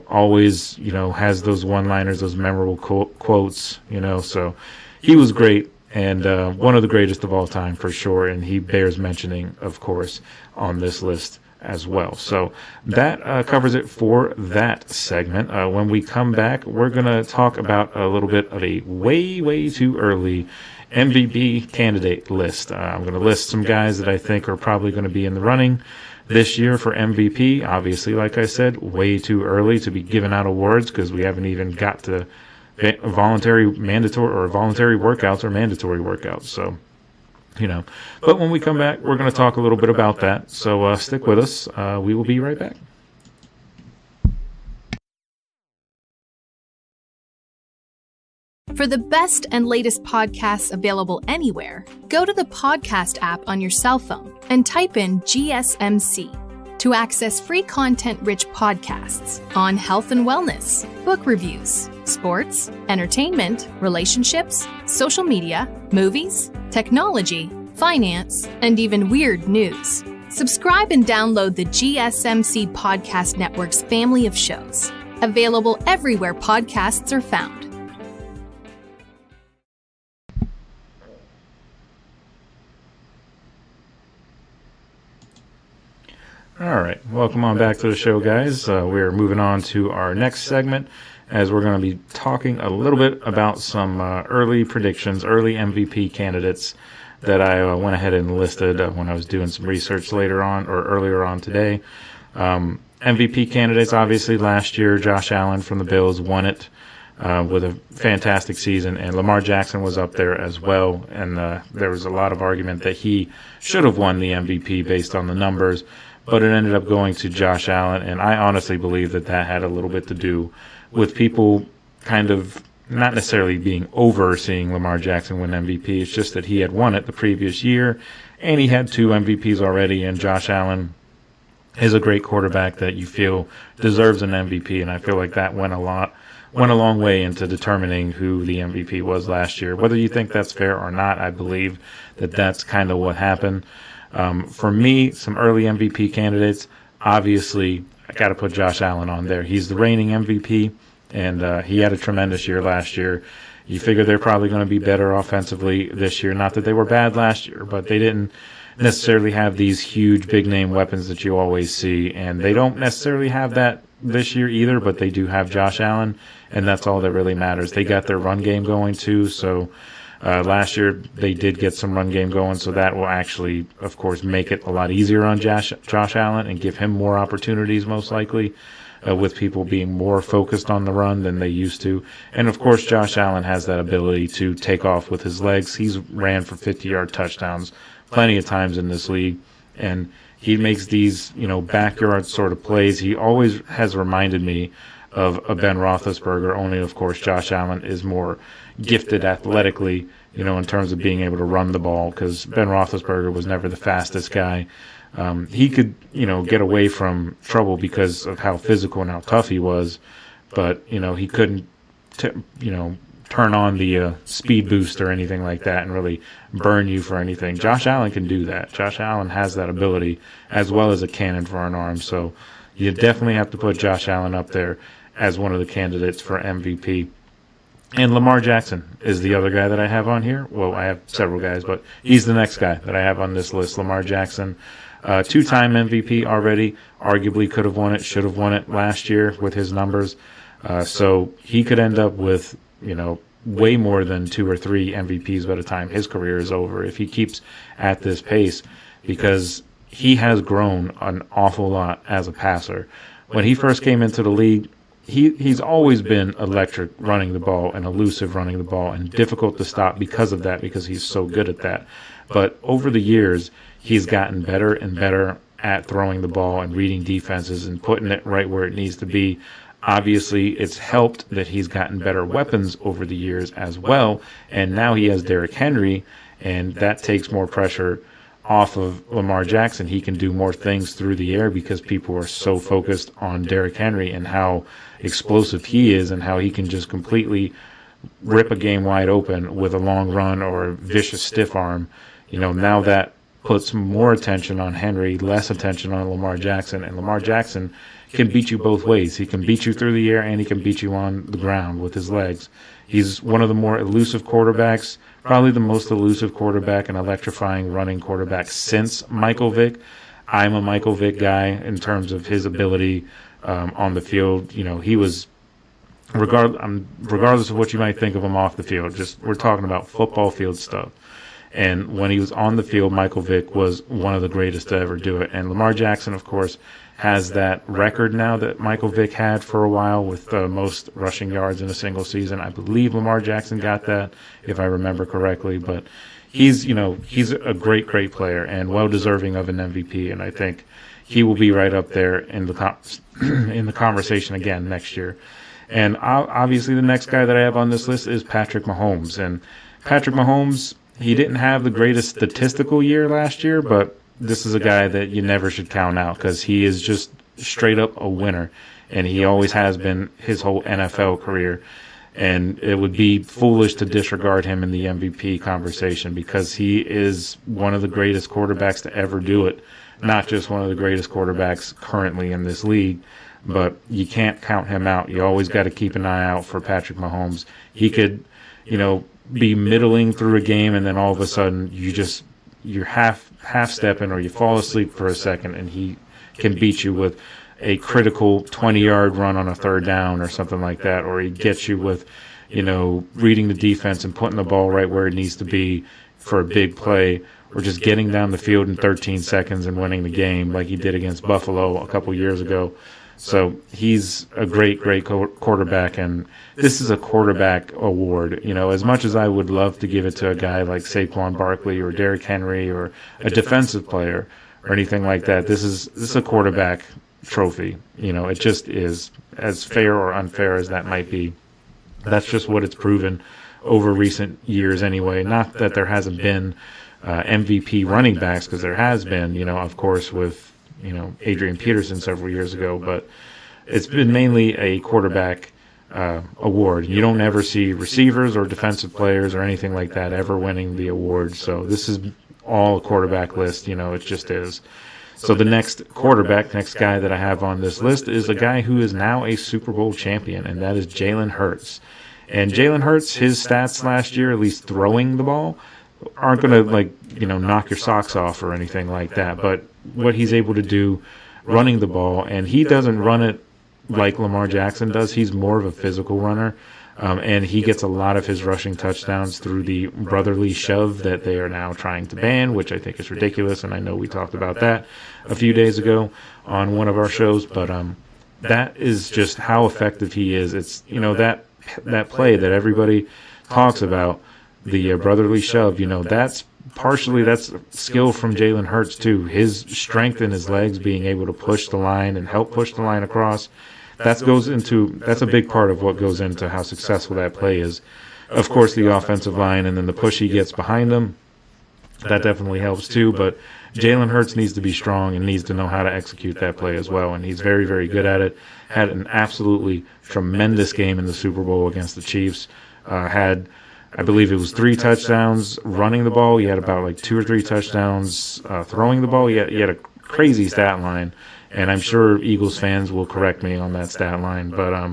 Always, has those one-liners, those memorable quotes, so he was great, and one of the greatest of all time for sure, and he bears mentioning, of course, on this list as well. So that covers it for that segment. When we come back, we're going to talk about a little bit of a way too early MVP candidate list. I'm going to list some guys that I think are probably going to be in the running this year for MVP. Obviously, like I said, way too early to be giving out awards because we haven't even got to voluntary workouts or mandatory workouts. So, but when we come back, we're going to talk a little bit about that. So stick with us. We will be right back. For the best and latest podcasts available anywhere, go to the podcast app on your cell phone and type in GSMC to access free content-rich podcasts on health and wellness, book reviews, sports, entertainment, relationships, social media, movies, technology, finance, and even weird news. Subscribe and download the GSMC Podcast Network's family of shows, available everywhere podcasts are found. All right, welcome on back to the show, guys. We're moving on to our next segment as we're going to be talking a little bit about some early predictions, early MVP candidates that I went ahead and listed when I was doing some research earlier on today. MVP candidates, obviously, last year, Josh Allen from the Bills won it with a fantastic season, and Lamar Jackson was up there as well, and there was a lot of argument that he should have won the MVP based on the numbers, but it ended up going to Josh Allen, and I honestly believe that had a little bit to do with people kind of not necessarily being over seeing Lamar Jackson win MVP. It's just that he had won it the previous year, and he had 2 MVPs already, and Josh Allen is a great quarterback that you feel deserves an MVP, and I feel like that went a long way into determining who the MVP was last year. Whether you think that's fair or not, I believe that that's kind of what happened. For me, some early MVP candidates, obviously, I got to put Josh Allen on there. He's the reigning MVP, and he had a tremendous year last year. You figure they're probably going to be better offensively this year. Not that they were bad last year, but they didn't necessarily have these huge big-name weapons that you always see, and they don't necessarily have that this year either, but they do have Josh Allen, and that's all that really matters. They got their run game going too, so last year they did get some run game going, so that will actually, of course, make it a lot easier on Josh Allen and give him more opportunities most likely, with people being more focused on the run than they used to. And, of course, Josh Allen has that ability to take off with his legs. He's ran for 50-yard touchdowns plenty of times in this league, and he makes these, backyard sort of plays. He always has reminded me of a Ben Roethlisberger, only, of course, Josh Allen is more gifted athletically, in terms of being able to run the ball, because Ben Roethlisberger was never the fastest guy. He could, get away from trouble because of how physical and how tough he was, but, he couldn't, turn on the speed boost or anything like that and really burn you for anything. Josh Allen can do that. Josh Allen has that ability as well as a cannon for an arm. So you definitely have to put Josh Allen up there as one of the candidates for MVP. And Lamar Jackson is the other guy that I have on here. Well, I have several guys, but he's the next guy that I have on this list. Lamar Jackson, 2-time MVP already, arguably could have won it, should have won it last year with his numbers. So he could end up with, way more than 2 or 3 MVPs by the time his career is over if he keeps at this pace, because he has grown an awful lot as a passer. When he first came into the league, he's always been electric running the ball and elusive running the ball and difficult to stop because of that, because he's so good at that. But over the years, he's gotten better and better at throwing the ball and reading defenses and putting it right where it needs to be. Obviously, it's helped that he's gotten better weapons over the years as well, and now he has Derrick Henry, and that takes more pressure off of Lamar Jackson, he can do more things through the air because people are so focused on Derrick Henry and how explosive he is and how he can just completely rip a game wide open with a long run or a vicious stiff arm. Now that puts more attention on Henry, less attention on Lamar Jackson, and Lamar Jackson can beat you both ways. He can beat you through the air and he can beat you on the ground with his legs. He's one of the more elusive quarterbacks, probably the most elusive quarterback and electrifying running quarterback since Michael Vick. I'm a Michael Vick guy in terms of his ability on the field. He was, regardless of what you might think of him off the field, just we're talking about football field stuff. And when he was on the field, Michael Vick was one of the greatest to ever do it. And Lamar Jackson, of course, has that record now that Michael Vick had for a while with the most rushing yards in a single season. I believe Lamar Jackson got that, if I remember correctly. But he's a great, great player and well deserving of an MVP. And I think he will be right up there in the conversation again next year. And obviously, the next guy that I have on this list is Patrick Mahomes. And Patrick Mahomes, he didn't have the greatest statistical year last year, but this is a guy that you never should count out because he is just straight up a winner, and he always has been his whole NFL career. And it would be foolish to disregard him in the MVP conversation because he is one of the greatest quarterbacks to ever do it, not just one of the greatest quarterbacks currently in this league, but you can't count him out. You always got to keep an eye out for Patrick Mahomes. He could, be middling through a game, and then all of a sudden you're half stepping or you fall asleep for a second, and he can beat you with a critical 20-yard run on a third down or something like that, or he gets you with, reading the defense and putting the ball right where it needs to be for a big play, or just getting down the field in 13 seconds and winning the game like he did against Buffalo a couple years ago. So he's a great, great quarterback, and this is a quarterback award. As much as I would love to give it to a guy like Saquon Barkley or Derrick Henry or a defensive player or anything like that, this is a quarterback trophy. It just is, as fair or unfair as that might be. That's just what it's proven over recent years anyway. Not that there hasn't been MVP running backs, because there has been, of course, with Adrian Peterson several years ago, but it's been mainly a quarterback award. You don't ever see receivers or defensive players or anything like that ever winning the award. So this is all a quarterback list, it just is. So the next guy that I have on this list is a guy who is now a Super Bowl champion, and that is Jalen Hurts. And Jalen Hurts, his stats last year, at least throwing the ball, aren't going to knock your socks off or anything like that, but what he's able to do running the ball, and he doesn't run it like Lamar Jackson does. He's more of a physical runner, and he gets a lot of his rushing touchdowns through the brotherly shove that they are now trying to ban, which I think is ridiculous, and I know we talked about that a few days ago on one of our shows, but that is just how effective he is. It's that play that everybody talks about, the brotherly shove, that's skill from Jalen Hurts too. His strength in his legs, being able to push the line and help push the line across, that's a big part of what goes into how successful that play is. Of course, the offensive line and then the push he gets behind them, that definitely helps too, but Jalen Hurts needs to be strong and needs to know how to execute that play as well, and he's very, very good at it. Had an absolutely tremendous game in the Super Bowl against the Chiefs. I believe it was 3 touchdowns running the ball. He had about 2 or 3 touchdowns throwing the ball. He had a crazy stat line, and I'm sure Eagles fans will correct me on that stat line. But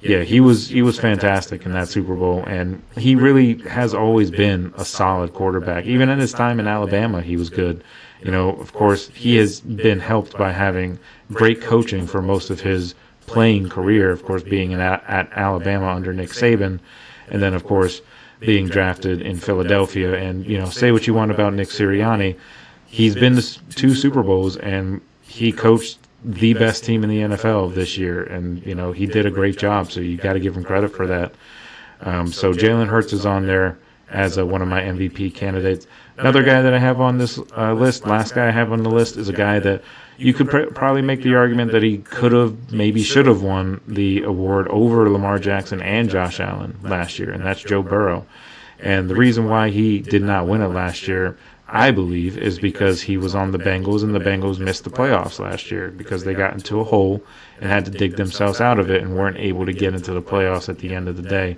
he was fantastic in that Super Bowl, and he really has always been a solid quarterback. Even in his time in Alabama, he was good. Of course, he has been helped by having great coaching for most of his playing career. Of course, being at Alabama under Nick Saban, and then of course being drafted in Philadelphia. And, say what you want about Nick Sirianni, he's been to 2 Super Bowls, and he coached the best team in the NFL this year. And, he did a great job, so you got to give him credit for that. So Jalen Hurts is on there as one of my MVP candidates. Another guy that I have on this list, last guy I have on the list, is a guy that you could probably make the argument that he should have won the award over Lamar Jackson and Josh Allen last year, and that's Joe Burrow. And the reason why he did not win it last year, I believe, is because he was on the Bengals, and the Bengals missed the playoffs last year because they got into a hole and had to dig themselves out of it and weren't able to get into the playoffs at the end of the day.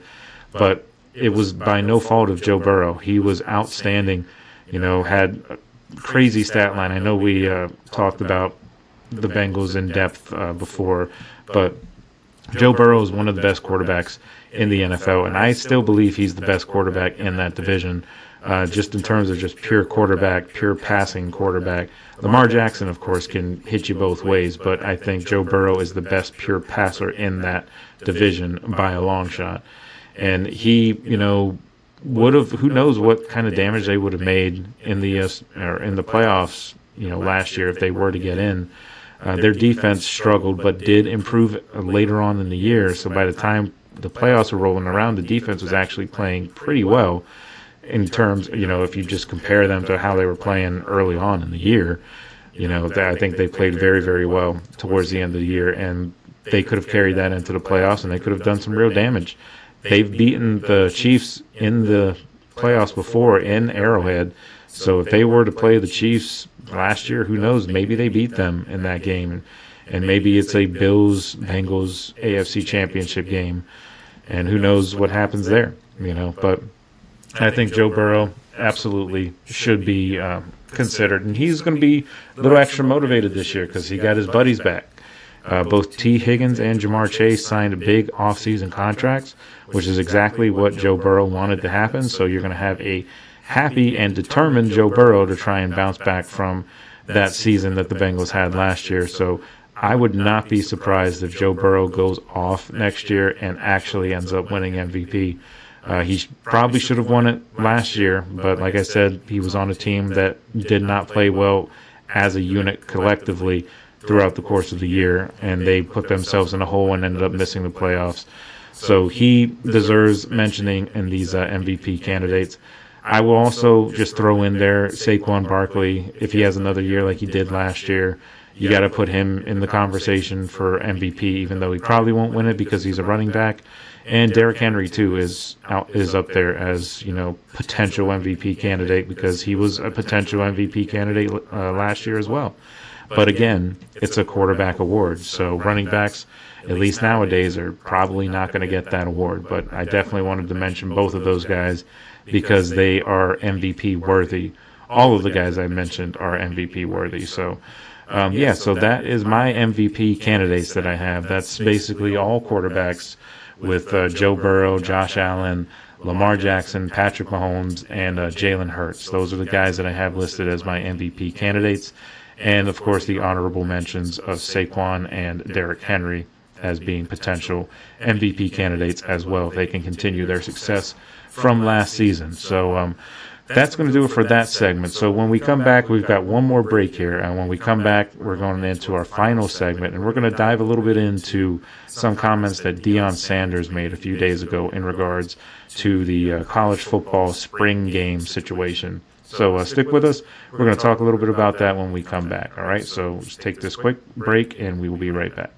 But it was by no fault of Joe Burrow. He was outstanding, had a crazy stat line. I know we talked about the Bengals in depth before, but Joe Burrow is one of the best quarterbacks in the NFL, and I still believe he's the best quarterback in that division. Just in terms of just pure quarterback, pure passing quarterback. Lamar Jackson, of course, can hit you both ways, but I think Joe Burrow is the best pure passer in that division by a long shot. And he, would have, who knows what kind of damage they would have made in the playoffs, last year if they were to get in. Their defense struggled, but did improve later on in the year. So by the time the playoffs were rolling around, the defense was actually playing pretty well. In terms, if you just compare them to how they were playing early on in the year, I think they played very, very well towards the end of the year, and they could have carried that into the playoffs, and they could have done some real damage. They've beaten the Chiefs in the playoffs before in Arrowhead, so if they were to play the Chiefs last year, who knows, maybe they beat them in that game, and maybe it's a Bills-Bengals AFC Championship game, and who knows what happens there, but I think Joe Burrow absolutely should be considered, and he's going to be a little extra motivated this year because he got his buddies back. Both T. Higgins and Jamar Chase signed big offseason contracts, which is exactly what Joe Burrow wanted to happen, so you're going to have a happy and determined Joe Burrow to try and bounce back from that season that the Bengals had last year. So I would not be surprised if Joe Burrow goes off next year and actually ends up winning MVP. He probably should have won it last year, but like I said, he was on a team that did not play well as a unit collectively throughout the course of the year, and they put themselves in a hole and ended up missing the playoffs. So he deserves mentioning in these MVP candidates. I will also just throw in there Saquon Barkley. If he has another year like he did last year, you got to put him in the conversation for MVP, even though he probably won't win it because he's a running back. And Derrick Henry, too, is up there as, potential MVP candidate because he was a potential MVP candidate last year as well. But again, it's a quarterback award. So running backs, at least nowadays, are probably not going to get that award. But I definitely wanted to mention both of those guys because they are MVP worthy. All of the guys I mentioned are MVP worthy. So, so that is my MVP candidates that I have. That's basically all quarterbacks with Joe Burrow, Josh Allen, Lamar Jackson, Patrick Mahomes, and Jalen Hurts. Those are the guys that I have listed as my MVP candidates. And, of course, the honorable mentions of Saquon and Derrick Henry as being potential MVP candidates as well if they can continue their success from last season. So that's going to do it for that segment. So when we come back, we've got one more break here. And when we come back, we're going into our final segment. And we're going to dive a little bit into some comments that Deion Sanders made a few days ago in regards to the college football spring game situation. So stick with us. We're going to talk a little bit about that when we come back. All right, so just take this quick break, and we will be right back.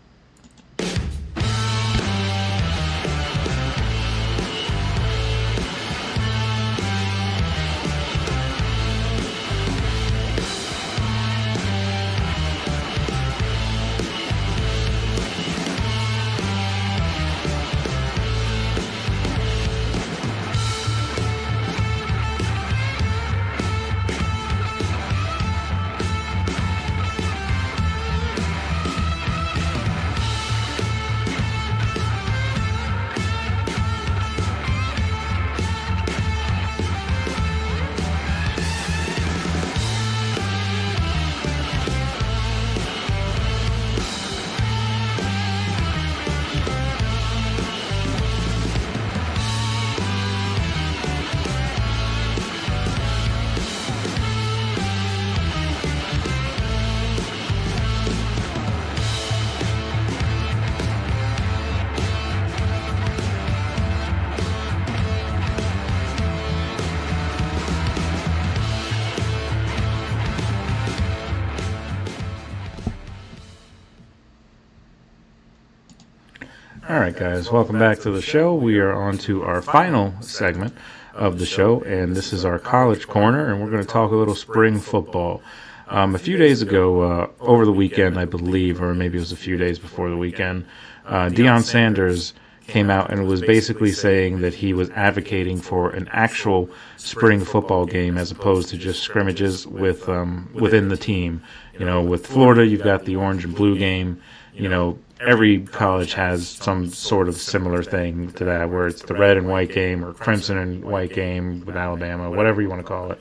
All right, guys, welcome back to the show. We are on to our final segment of the show, and this is our College Corner, and we're going to talk a little spring football. A few days ago, over the weekend, I believe, or maybe it was a few days before the weekend, Deion Sanders came out and was basically saying that he was advocating for an actual spring football game as opposed to just scrimmages with within the team. You know, with Florida, you've got the orange and blue game. You know, every college has some sort of similar thing to that, where it's the red and white game or crimson and white game with Alabama, whatever you want to call it.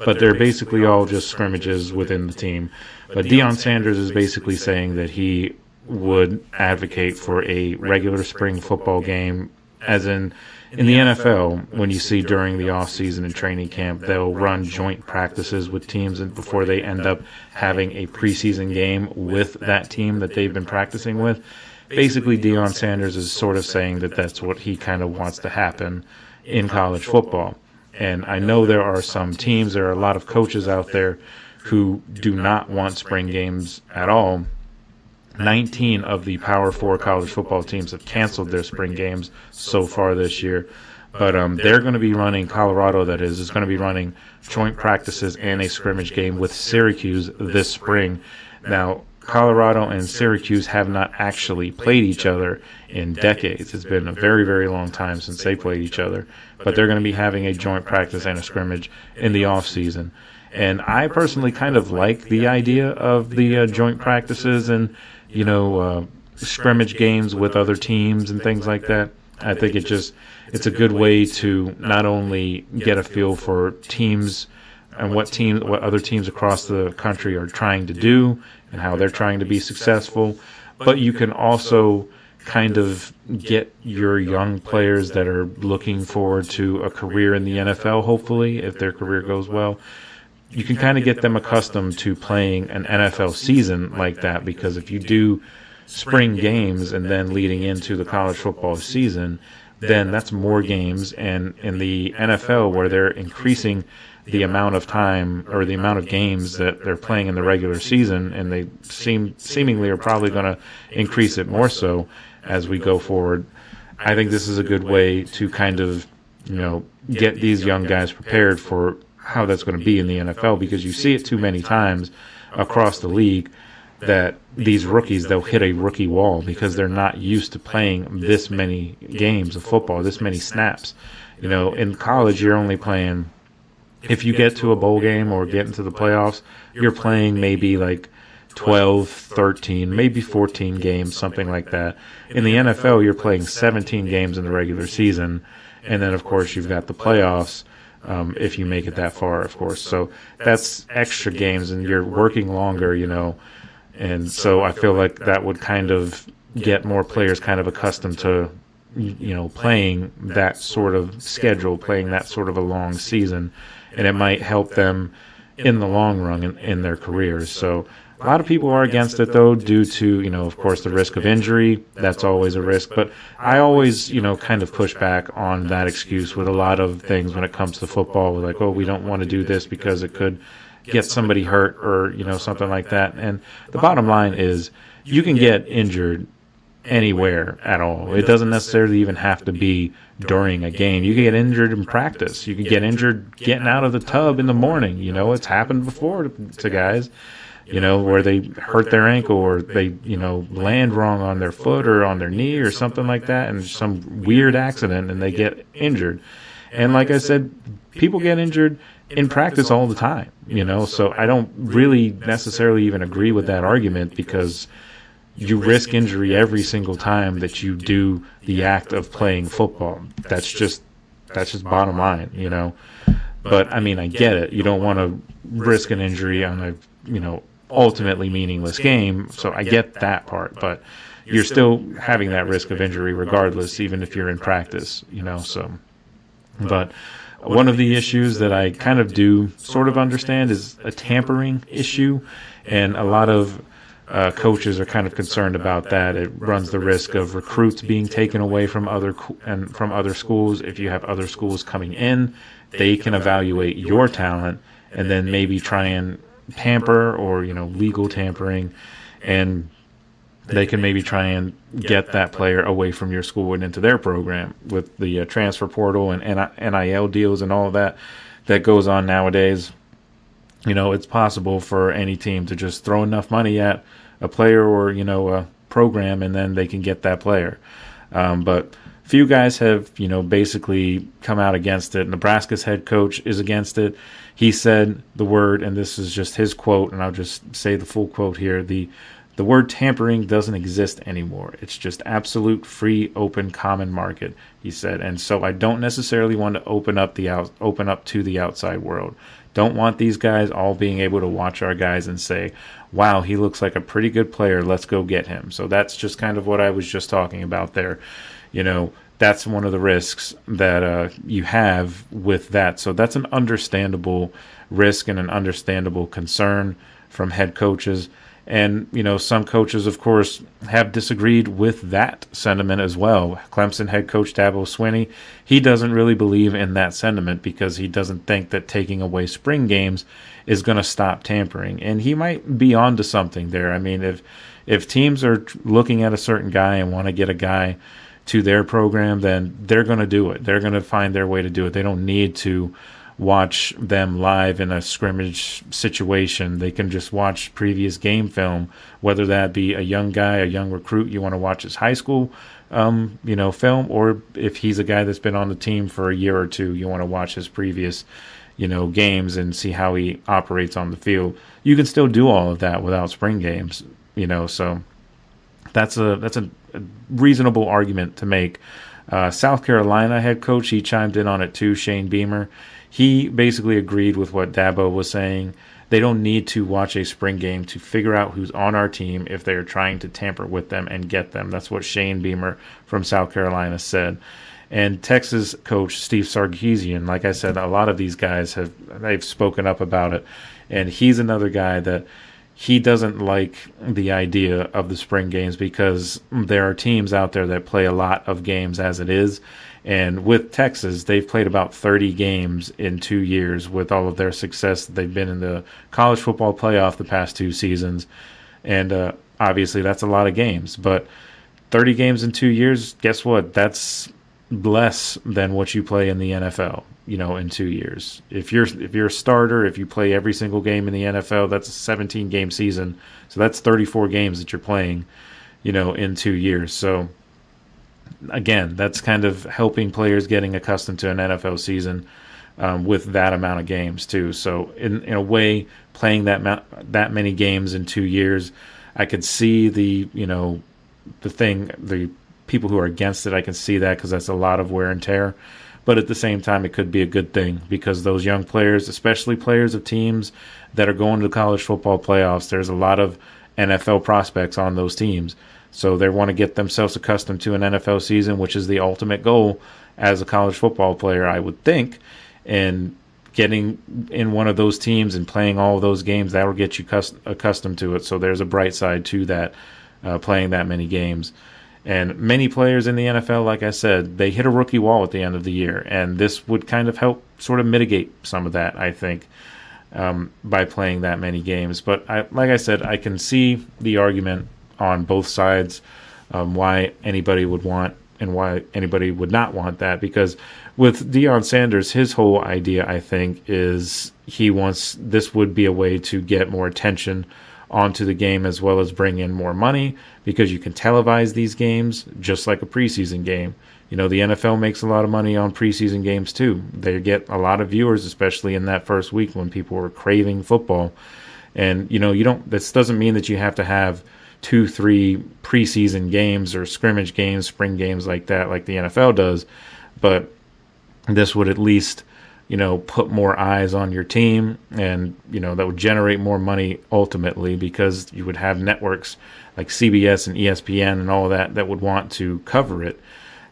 But they're basically all just scrimmages within the team. But Deion Sanders is basically saying that he would advocate for a regular spring football game, as in the NFL, when you see during the off-season and training camp, they'll run joint practices with teams and before they end up having a preseason game with that team that they've been practicing with. Basically, Deion Sanders is sort of saying that that's what he kind of wants to happen in college football. And I know there are some teams, there are a lot of coaches out there who do not want spring games at all. 19 of the Power 4 college football teams have canceled their spring games so far this year. But they're going to be running, Colorado that is going to be running joint practices and a scrimmage game with Syracuse this spring. Now, Colorado and Syracuse have not actually played each other in decades. It's been a very, very long time since they played each other. But they're going to be having a joint practice and a scrimmage in the off season. And I personally kind of like the idea of the joint practices and, you know, scrimmage games with other teams and things like that. I think it's a good way to not only get a feel for teams and what other teams across the country are trying to do and how they're trying to be successful, but you can also kind of get your young players that are looking forward to a career in the NFL, hopefully, if their career goes well. You can kind of get them accustomed to playing an NFL season like that, because if you do spring games and then leading into the college football season, then that's more games. And in the NFL, where they're increasing the amount of time or the amount of games that they're playing in the regular season, and they seemingly are probably going to increase it more so as we go forward, I think this is a good way to kind of, you know, get these young guys prepared for how that's going to be in the NFL, because you see it too many times across the league that these rookies, they'll hit a rookie wall because they're not used to playing this many games of football, this many snaps. You know, in college, you're only playing, if you get to a bowl game or get into the playoffs, you're playing maybe like 12, 13, maybe 14 games, something like that. In the NFL, you're playing 17 games in the regular season, and then, of course, you've got the playoffs. If you make it that far, of course. So that's extra games, and you're working longer, you know. And so I feel like that would kind of get more players kind of accustomed to, you know, playing that sort of schedule, playing that sort of a long season. And it might help them in the long run in their careers. So a lot of people are against it, though, due to, you know, of course, the risk of injury. That's always a risk. But I always, you know, kind of push back on that excuse with a lot of things when it comes to football. We're like, oh, we don't want to do this because it could get somebody hurt or, you know, something like that. And the bottom line is you can get injured anywhere at all. It doesn't necessarily even have to be during a game. You can get injured in practice. You can get injured getting out of the tub in the morning. You know, it's happened before to guys, you know, where they hurt their ankle or they, you know, land wrong on their foot or on their knee or something like that, and some weird accident and they get injured. And like I said, people get injured in practice all the time, you know, so I don't really necessarily even agree with that argument, because you risk injury every single time that you do the act of playing football. That's just bottom line, you know. But I mean, I get it. You don't want to risk an injury on a, you know, ultimately meaningless game. So I get that part, but you're still having that risk of injury regardless, even if you're in practice, you know. So, but one of the issues that I kind of do sort of understand is a tampering issue, and a lot of coaches are kind of concerned about that. It runs the risk of recruits being taken away from other schools. If you have other schools coming in, they can evaluate your talent and then maybe try and tamper or, you know, legal tampering. And they can maybe try and get that player away from your school and into their program with the transfer portal and NIL deals and all of that goes on nowadays. It's possible for any team to just throw enough money at a player or, a program, and then they can get that player. But few guys have, basically come out against it. Nebraska's head coach is against it. He said the word, and this is just his quote, and I'll just say the full quote here, the word tampering doesn't exist anymore. It's just absolute free, open, common market, he said. And so I don't necessarily want to open up to the outside world. Don't want these guys all being able to watch our guys and say, wow, he looks like a pretty good player. Let's go get him. So that's just kind of what I was just talking about there. That's one of the risks that you have with that. So that's an understandable risk and an understandable concern from head coaches. And, some coaches, of course, have disagreed with that sentiment as well. Clemson head coach Dabo Swinney, he doesn't really believe in that sentiment because he doesn't think that taking away spring games is going to stop tampering. And he might be onto something there. I mean, if teams are looking at a certain guy and want to get a guy to their program, then they're going to do it. They're going to find their way to do it. They don't need to watch them live in a scrimmage situation. They can just watch previous game film, whether that be a young guy, a young recruit, you want to watch his high school film, or if he's a guy that's been on the team for a year or two, you want to watch his previous games and see how he operates on the field. You can still do all of that without spring games, so that's a reasonable argument to make. South Carolina head coach, he chimed in on it too, Shane Beamer. He basically agreed with what Dabo was saying. They don't need to watch a spring game to figure out who's on our team if they're trying to tamper with them and get them. That's what Shane Beamer from South Carolina said. And Texas coach Steve Sarkisian, like I said, a lot of these guys they've spoken up about it. And he's another guy that he doesn't like the idea of the spring games because there are teams out there that play a lot of games as it is. And with Texas, they've played about 30 games in 2 years with all of their success. They've been in the college football playoff the past 2 seasons. And obviously that's a lot of games. But 30 games in 2 years, guess what? That's less than what you play in the NFL, in 2 years. If you're a starter, if you play every single game in the NFL, that's a 17-game season. So that's 34 games that you're playing, in 2 years. So again, that's kind of helping players getting accustomed to an NFL season with that amount of games too. So in a way, playing that many games in 2 years, I could see the people who are against it. I can see that because that's a lot of wear and tear. But at the same time, it could be a good thing because those young players, especially players of teams that are going to the college football playoffs, there's a lot of NFL prospects on those teams. So they want to get themselves accustomed to an NFL season, which is the ultimate goal as a college football player, I would think. And getting in one of those teams and playing all of those games, that will get you accustomed to it. So there's a bright side to that, playing that many games. And many players in the NFL, like I said, they hit a rookie wall at the end of the year. And this would kind of help sort of mitigate some of that, I think, by playing that many games. But like I said, I can see the argument on both sides, why anybody would want and why anybody would not want that. Because with Deion Sanders, his whole idea, I think, is he wants this would be a way to get more attention onto the game as well as bring in more money because you can televise these games just like a preseason game. The NFL makes a lot of money on preseason games too. They get a lot of viewers, especially in that first week when people are craving football. And, this doesn't mean that you have to have 2-3 preseason games or scrimmage games, spring games like that, like the NFL does. But this would at least, put more eyes on your team and, that would generate more money ultimately because you would have networks like CBS and ESPN and all of that would want to cover it.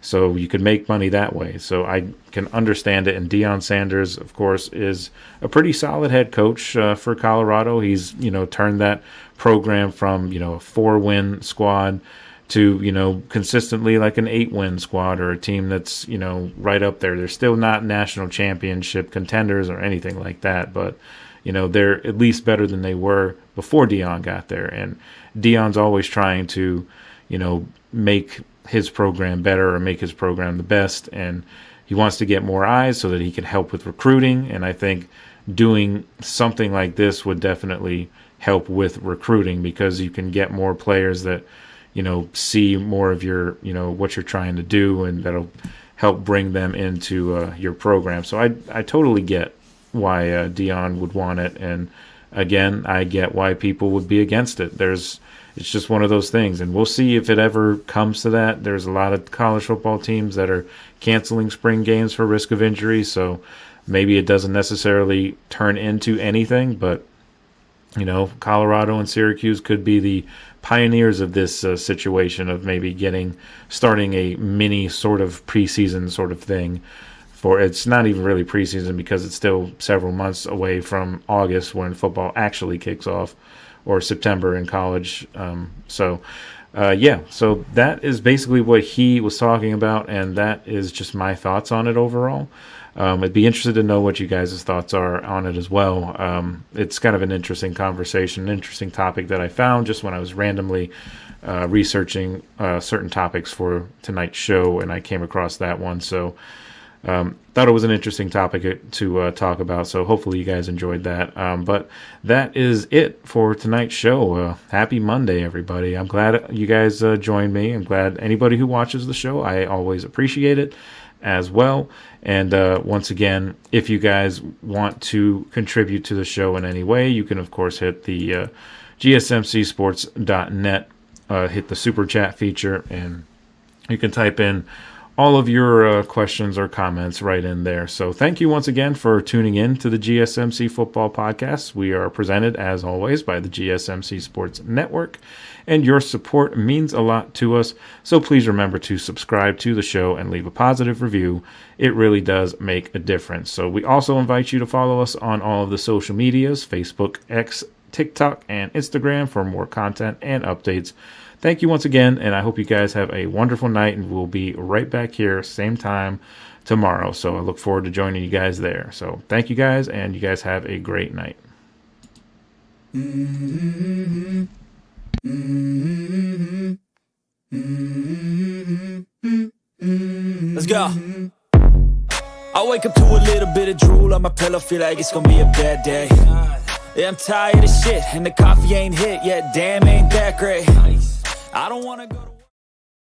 So you could make money that way. So I can understand it. And Deion Sanders, of course, is a pretty solid head coach for Colorado. He's, turned that program from, a 4-win squad to, consistently like an 8-win squad or a team that's, right up there. They're still not national championship contenders or anything like that. But, they're at least better than they were before Deion got there. And Deion's always trying to, make his program better or make his program the best. And he wants to get more eyes so that he can help with recruiting. And I think doing something like this would definitely help with recruiting, because you can get more players that, see more of your, what you're trying to do, and that'll help bring them into your program. So I totally get why Deion would want it. And again, I get why people would be against it. It's just one of those things, and we'll see if it ever comes to that. There's a lot of college football teams that are canceling spring games for risk of injury, so maybe it doesn't necessarily turn into anything, but Colorado and Syracuse could be the pioneers of this situation of maybe starting a mini sort of preseason sort of thing. It's not even really preseason, because it's still several months away from August when football actually kicks off, or September in college. So that is basically what he was talking about, and that is just my thoughts on it overall. I'd be interested to know what you guys' thoughts are on it as well. It's kind of an interesting conversation, an interesting topic that I found just when I was randomly researching certain topics for tonight's show, and I came across that one. So thought it was an interesting topic to talk about, so hopefully you guys enjoyed that. But that is it for tonight's show. Happy Monday, everybody. I'm glad you guys joined me. I'm glad anybody who watches the show, I always appreciate it as well. And once again, if you guys want to contribute to the show in any way, you can of course hit the GSMCsports.net, hit the super chat feature, and you can type in all of your questions or comments right in there. So thank you once again for tuning in to the GSMC Football Podcast. We are presented, as always, by the GSMC Sports Network, and your support means a lot to us. So please remember to subscribe to the show and leave a positive review. It really does make a difference. So we also invite you to follow us on all of the social medias, Facebook, X, TikTok, and Instagram for more content and updates. Thank you once again, and I hope you guys have a wonderful night, and we'll be right back here, same time tomorrow. So I look forward to joining you guys there. So thank you guys, and you guys have a great night. Let's go. I wake up to a little bit of drool on my pillow, feel like it's gonna be a bad day. Yeah, I'm tired of shit, and the coffee ain't hit yet. Damn, ain't that great. I don't wanna go to